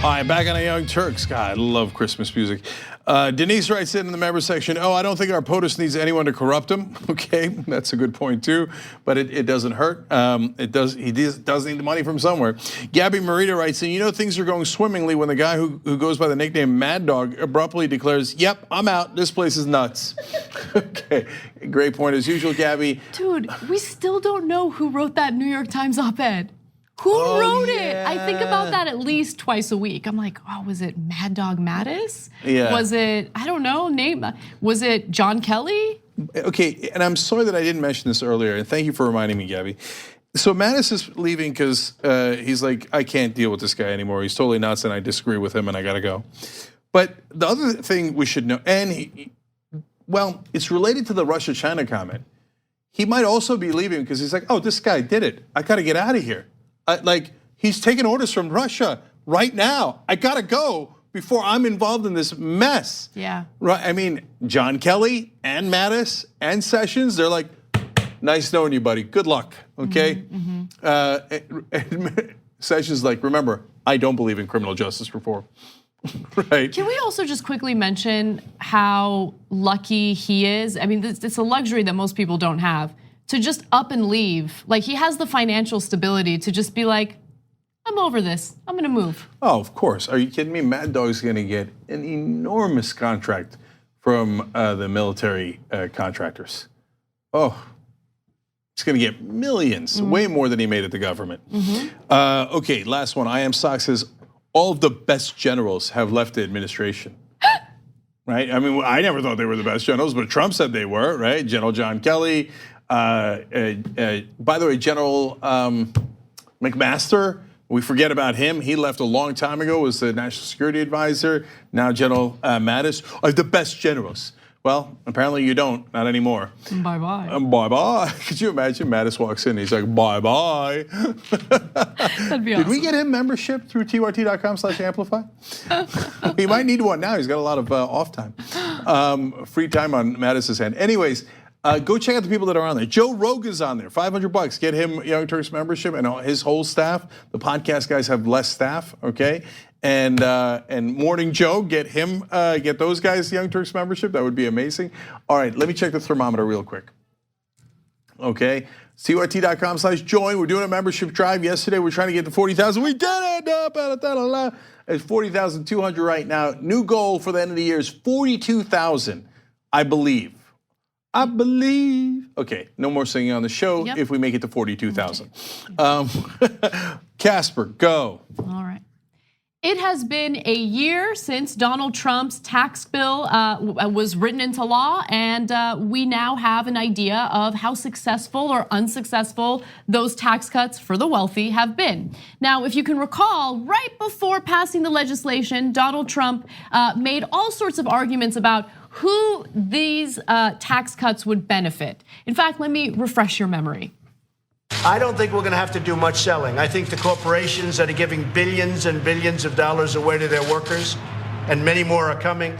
All right, back on the Young Turks. God, I love Christmas music. Denise writes in the member section, I don't think our POTUS needs anyone to corrupt him. Okay, that's a good point too, but it doesn't hurt. He does need the money from somewhere. Gabby Marita writes in, things are going swimmingly when the guy who goes by the nickname Mad Dog abruptly declares, yep, I'm out, this place is nuts. Okay, great point as usual, Gabby. Dude, we still don't know who wrote that New York Times op-ed. Who wrote it? I think about that at least twice a week. I'm like, was it Mad Dog Mattis? Yeah. Was it, I don't know, was it John Kelly? Okay, and I'm sorry that I didn't mention this earlier, and thank you for reminding me, Gabby. So Mattis is leaving because he's like, I can't deal with this guy anymore. He's totally nuts, and I disagree with him, and I gotta go. But the other thing we should know, and it's related to the Russia-China comment. He might also be leaving because he's like, this guy did it. I gotta get out of here. He's taking orders from Russia right now. I gotta go before I'm involved in this mess. Yeah. Right. I mean, John Kelly and Mattis and Sessions, they're like, nice knowing you, buddy. Good luck. Okay. Mm-hmm. Sessions like, remember, I don't believe in criminal justice reform. Right. Can we also just quickly mention how lucky he is? I mean, it's a luxury that most people don't have, to just up and leave. Like, he has the financial stability to just be like, I'm over this, I'm gonna move. Oh, of course. Are you kidding me? Mad Dog's gonna get an enormous contract from the military contractors. Oh, he's gonna get millions, way more than he made at the government. Okay, last one. I Am Sock says, all of the best generals have left the administration. Right? I mean, I never thought they were the best generals, but Trump said they were, right? General John Kelly. By the way, General McMaster, we forget about him. He left a long time ago, was the national security advisor. Now General Mattis are the best generals. Well, apparently you don't, not anymore. Bye-bye. Bye-bye. Could you imagine Mattis walks in, he's like, bye-bye. That'd be awesome. Did we get him membership through tyrt.com/amplify? He might need one now. He's got a lot of off time. Free time on Mattis's hand. Anyways, go check out the people that are on there. Joe Rogan's on there, $500. Get him Young Turks membership and his whole staff. The podcast guys have less staff, okay? And Morning Joe, get him, get those guys Young Turks membership. That would be amazing. All right, let me check the thermometer real quick. Okay, tyrt.com/join. We're doing a membership drive. Yesterday, we're trying to get to 40,000. We did it. It's 40,200 right now. New goal for the end of the year is 42,000, I believe. Okay, no more singing on the show if we make it to 42,000. Casper, go. All right. It has been a year since Donald Trump's tax bill was written into law, and we now have an idea of how successful or unsuccessful those tax cuts for the wealthy have been. Now, if you can recall, right before passing the legislation, Donald Trump made all sorts of arguments about who these tax cuts would benefit. In fact, let me refresh your memory. I don't think we're going to have to do much selling. I think the corporations that are giving billions and billions of dollars away to their workers, and many more are coming,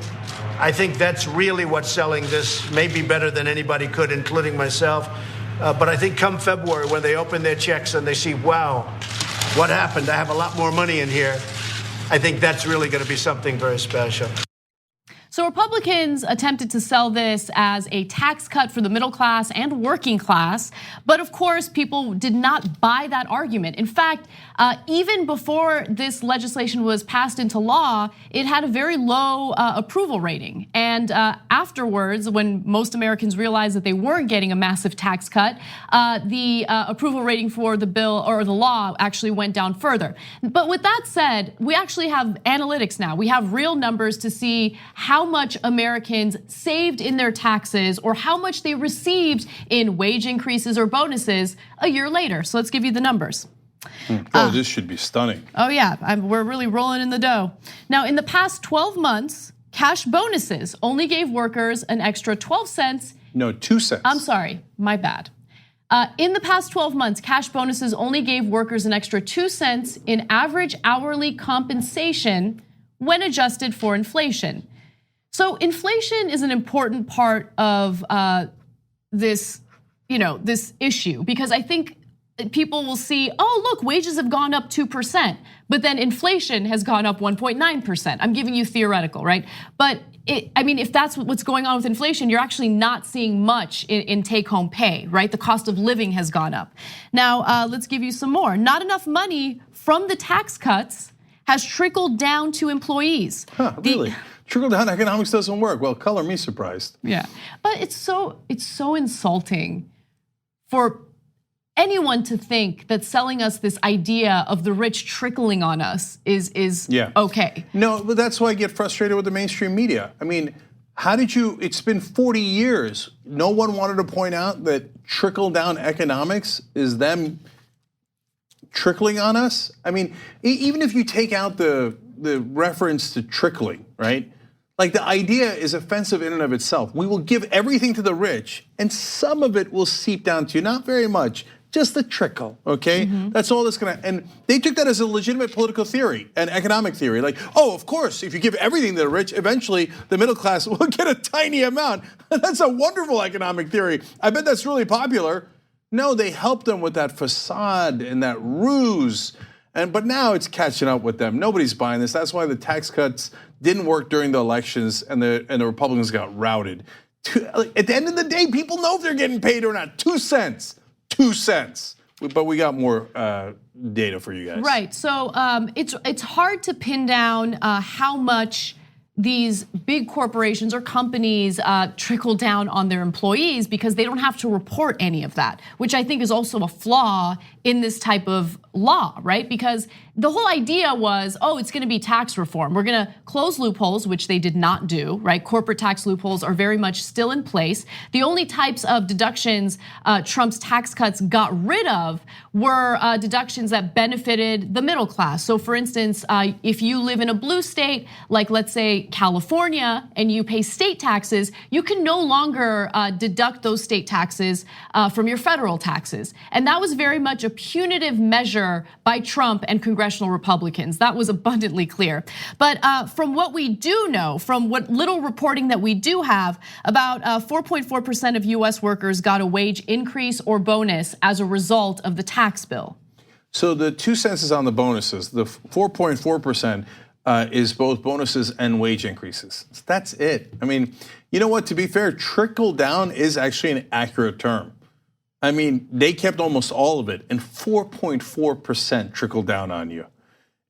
I think that's really what's selling this, maybe better than anybody could, including myself. But I think come February, when they open their checks and they see, wow, what happened? I have a lot more money in here. I think that's really going to be something very special. So Republicans attempted to sell this as a tax cut for the middle class and working class, but of course people did not buy that argument. In fact, even before this legislation was passed into law, it had a very low approval rating. And afterwards, when most Americans realized that they weren't getting a massive tax cut, the approval rating for the bill or the law actually went down further. But with that said, we actually have analytics now. We have real numbers to see how much Americans saved in their taxes or how much they received in wage increases or bonuses a year later. So let's give you the numbers. Oh, this should be stunning. Oh yeah, we're really rolling in the dough. Now, in the past 12 months, cash bonuses only gave workers an extra 12 cents. No, 2 cents. I'm sorry, my bad. In the past 12 months, cash bonuses only gave workers an extra 2 cents in average hourly compensation when adjusted for inflation. So inflation is an important part of this, this issue, because I think people will see, oh, look, wages have gone up 2%, but then inflation has gone up 1.9%. I'm giving you theoretical, right? But if that's what's going on with inflation, you're actually not seeing much in take-home pay, right? The cost of living has gone up. Now, let's give you some more. Not enough money from the tax cuts has trickled down to employees. Really? Trickle-down economics doesn't work. Well, color me surprised. Yeah, but it's so insulting for anyone to think that selling us this idea of the rich trickling on us is okay. No, but that's why I get frustrated with the mainstream media. I mean, it's been 40 years. No one wanted to point out that trickle-down economics is them trickling on us. I mean, even if you take out the reference to trickling, right? Like, the idea is offensive in and of itself. We will give everything to the rich, and some of it will seep down to you, not very much, just a trickle, okay? That's all that's gonna, and they took that as a legitimate political theory and economic theory. Like, oh, of course, if you give everything to the rich, eventually the middle class will get a tiny amount. That's a wonderful economic theory. I bet that's really popular. No, they helped them with that facade and that ruse. But now it's catching up with them. Nobody's buying this. That's why the tax cuts didn't work during the elections, and the Republicans got routed. At the end of the day, people know if they're getting paid or not. 2 cents. 2 cents. But we got more data for you guys. Right. So it's hard to pin down how much these big corporations or companies trickle down on their employees because they don't have to report any of that, which I think is also a flaw in this type of law, right? Because the whole idea was, oh, it's gonna be tax reform. We're gonna close loopholes, which they did not do, right? Corporate tax loopholes are very much still in place. The only types of deductions Trump's tax cuts got rid of were deductions that benefited the middle class. So for instance, if you live in a blue state, like let's say California, and you pay state taxes, you can no longer deduct those state taxes from your federal taxes. And that was very much a punitive measure by Trump and congressional Republicans. That was abundantly clear. But from what we do know, from what little reporting that we do have, about 4.4% of US workers got a wage increase or bonus as a result of the tax bill. So the 2 cents is on the bonuses. The 4.4% is both bonuses and wage increases. That's it. I mean, you know what, to be fair, trickle down is actually an accurate term. I mean, they kept almost all of it, and 4.4% trickled down on you.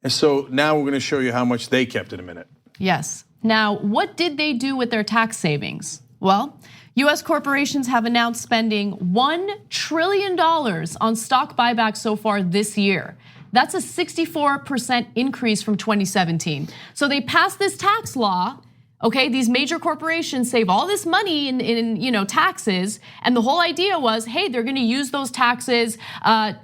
And so now we're gonna show you how much they kept in a minute. Yes. Now, what did they do with their tax savings? Well, US corporations have announced spending $1 trillion on stock buybacks so far this year. That's a 64% increase from 2017. So they passed this tax law. Okay, these major corporations save all this money in taxes, and the whole idea was, hey, they're going to use those taxes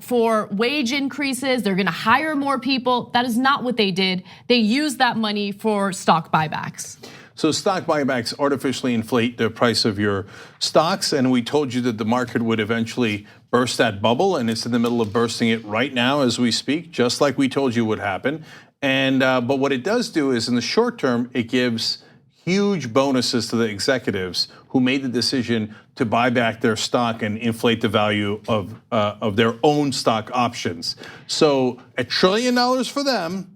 for wage increases. They're going to hire more people. That is not what they did. They used that money for stock buybacks. So stock buybacks artificially inflate the price of your stocks, and we told you that the market would eventually burst that bubble, and it's in the middle of bursting it right now as we speak, just like we told you would happen. And but what it does do is, in the short term, it gives huge bonuses to the executives who made the decision to buy back their stock and inflate the value of their own stock options. So $1 trillion for them,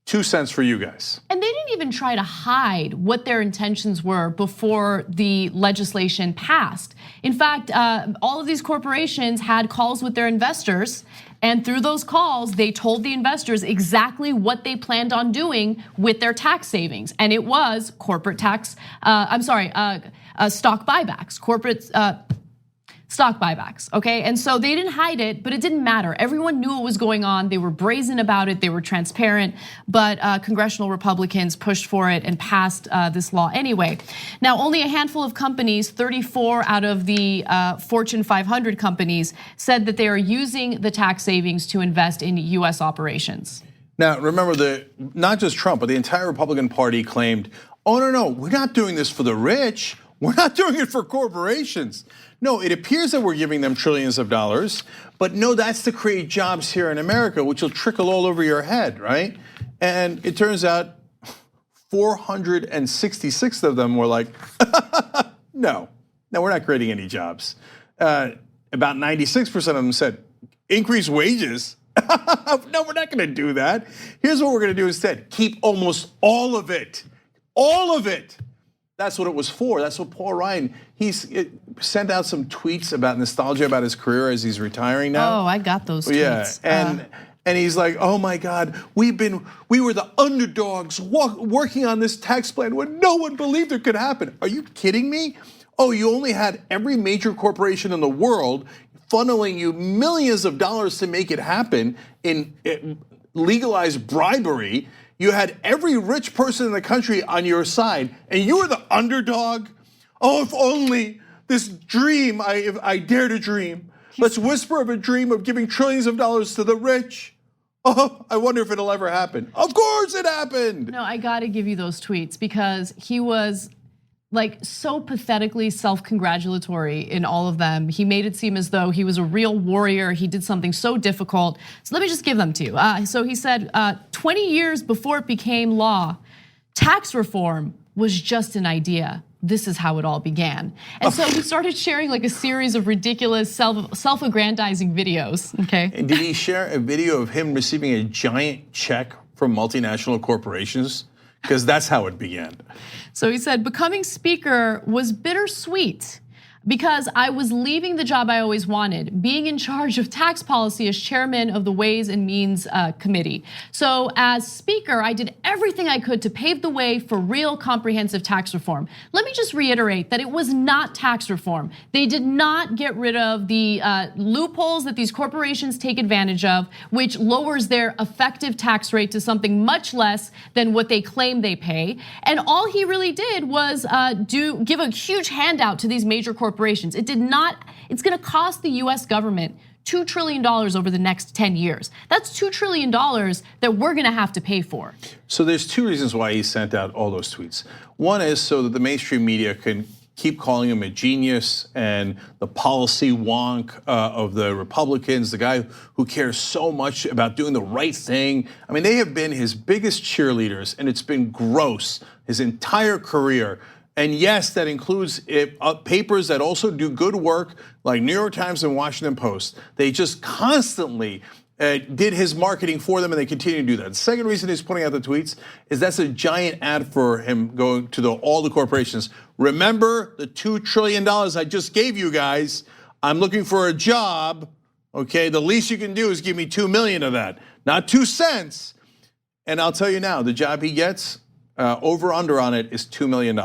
2 cents for you guys. And they didn't even try to hide what their intentions were before the legislation passed. In fact, all of these corporations had calls with their investors, and through those calls, they told the investors exactly what they planned on doing with their tax savings. And it was corporate tax, stock buybacks, stock buybacks, okay? And so they didn't hide it, but it didn't matter. Everyone knew what was going on. They were brazen about it. They were transparent, but congressional Republicans pushed for it and passed this law anyway. Now, only a handful of companies, 34 out of the Fortune 500 companies, said that they are using the tax savings to invest in US operations. Now, remember, not just Trump, but the entire Republican Party claimed, oh, no, we're not doing this for the rich. We're not doing it for corporations. No, it appears that we're giving them trillions of dollars, but no, that's to create jobs here in America, which will trickle all over your head, right? And it turns out 466 of them were like, no, we're not creating any jobs. About 96% of them said, increase wages. No, we're not gonna do that. Here's what we're gonna do instead. Keep almost all of it. All of it. That's what it was for. That's what Paul Ryan, he's sent out some tweets about nostalgia about his career as he's retiring now. Oh, I got those tweets. Yeah, and he's like, oh my God, we were the underdogs working on this tax plan when no one believed it could happen. Are you kidding me? Oh, you only had every major corporation in the world funneling you millions of dollars to make it happen in legalized bribery. You had every rich person in the country on your side, and you were the underdog. Oh, if only this dream I dare to dream. Let's whisper of a dream of giving trillions of dollars to the rich. Oh, I wonder if it'll ever happen. Of course it happened. No, I gotta give you those tweets because he was like so pathetically self-congratulatory in all of them. He made it seem as though he was a real warrior. He did something so difficult. So let me just give them to you. So he said, 20 years before it became law, tax reform was just an idea. this is how it all began. And so he started sharing like a series of ridiculous self-aggrandizing videos, okay? And did he share a video of him receiving a giant check from multinational corporations? Because that's how it began. So he said, becoming speaker was bittersweet because I was leaving the job I always wanted, being in charge of tax policy as chairman of the Ways and Means Committee. So as speaker, I did everything I could to pave the way for real comprehensive tax reform. Let me just reiterate that it was not tax reform. They did not get rid of the loopholes that these corporations take advantage of, which lowers their effective tax rate to something much less than what they claim they pay. And all he really did was give a huge handout to these major corporations. It did not, it's gonna cost the US government $2 trillion over the next 10 years. That's $2 trillion that we're gonna have to pay for. So there's two reasons why he sent out all those tweets. One is so that the mainstream media can keep calling him a genius and the policy wonk of the Republicans, the guy who cares so much about doing the right thing. I mean, they have been his biggest cheerleaders, and it's been gross his entire career. And yes, that includes papers that also do good work, like New York Times and Washington Post. They just constantly did his marketing for them, and they continue to do that. The second reason he's putting out the tweets is that's a giant ad for him going to all the corporations. Remember the $2 trillion I just gave you guys? I'm looking for a job, okay? The least you can do is give me 2 million of that, not 2 cents. And I'll tell you now, the job he gets, over under on it is $2 million.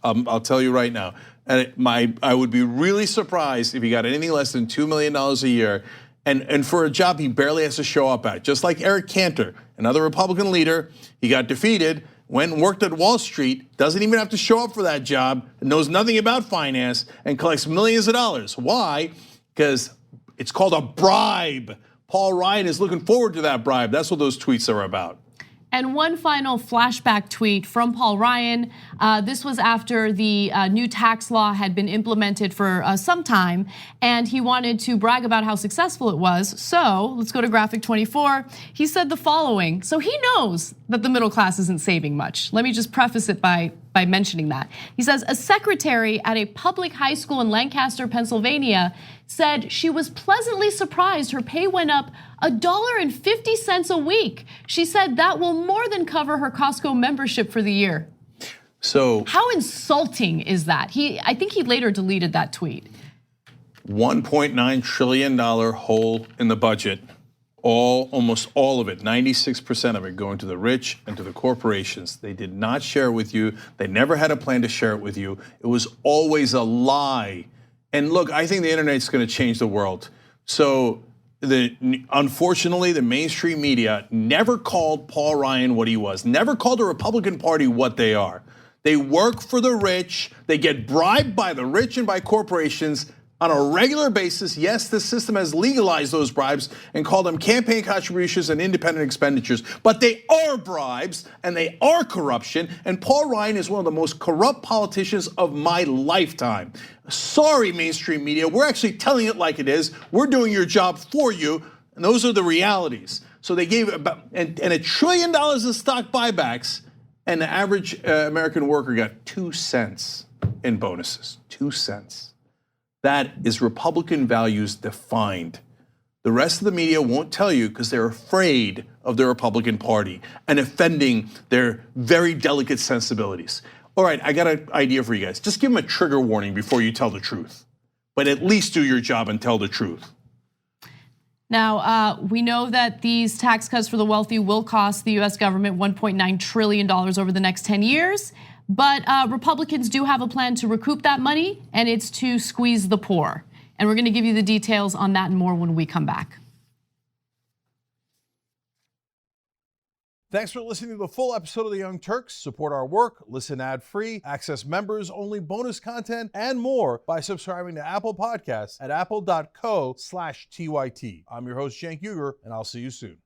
I'll tell you right now. And I would be really surprised if he got anything less than $2 million a year. And for a job he barely has to show up at. Just like Eric Cantor, another Republican leader, he got defeated, went and worked at Wall Street, doesn't even have to show up for that job, knows nothing about finance, and collects millions of dollars. Why? Because it's called a bribe. Paul Ryan is looking forward to that bribe. That's what those tweets are about. And one final flashback tweet from Paul Ryan. This was after the new tax law had been implemented for some time, and he wanted to brag about how successful it was. So let's go to graphic 24. He said the following. So he knows that the middle class isn't saving much. Let me just preface it by mentioning that. He says a secretary at a public high school in Lancaster, Pennsylvania said she was pleasantly surprised her pay went up $1.50 a week. She said that will more than cover her Costco membership for the year. So how insulting is that? I think he later deleted that tweet. $1.9 trillion hole in the budget. Almost all of it, 96% of it going to the rich and to the corporations. They did not share it with you. They never had a plan to share it with you. It was always a lie. And look, I think the internet's gonna change the world. So unfortunately, the mainstream media never called Paul Ryan what he was, never called the Republican Party what they are. They work for the rich, they get bribed by the rich and by corporations on a regular basis. Yes, the system has legalized those bribes and called them campaign contributions and independent expenditures, but they are bribes and they are corruption. And Paul Ryan is one of the most corrupt politicians of my lifetime. Sorry, mainstream media, we're actually telling it like it is. We're doing your job for you, and those are the realities. So they gave about $1 trillion in stock buybacks, and the average American worker got 2 cents in bonuses, 2 cents. That is Republican values defined. The rest of the media won't tell you because they're afraid of the Republican Party and offending their very delicate sensibilities. All right, I got an idea for you guys. Just give them a trigger warning before you tell the truth, but at least do your job and tell the truth. Now, we know that these tax cuts for the wealthy will cost the US government $1.9 trillion over the next 10 years. But Republicans do have a plan to recoup that money, and it's to squeeze the poor. And we're gonna give you the details on that and more when we come back. Thanks for listening to the full episode of The Young Turks. Support our work, listen ad-free, access members-only bonus content, and more by subscribing to Apple Podcasts at apple.co/TYT. I'm your host, Cenk Uygur, and I'll see you soon.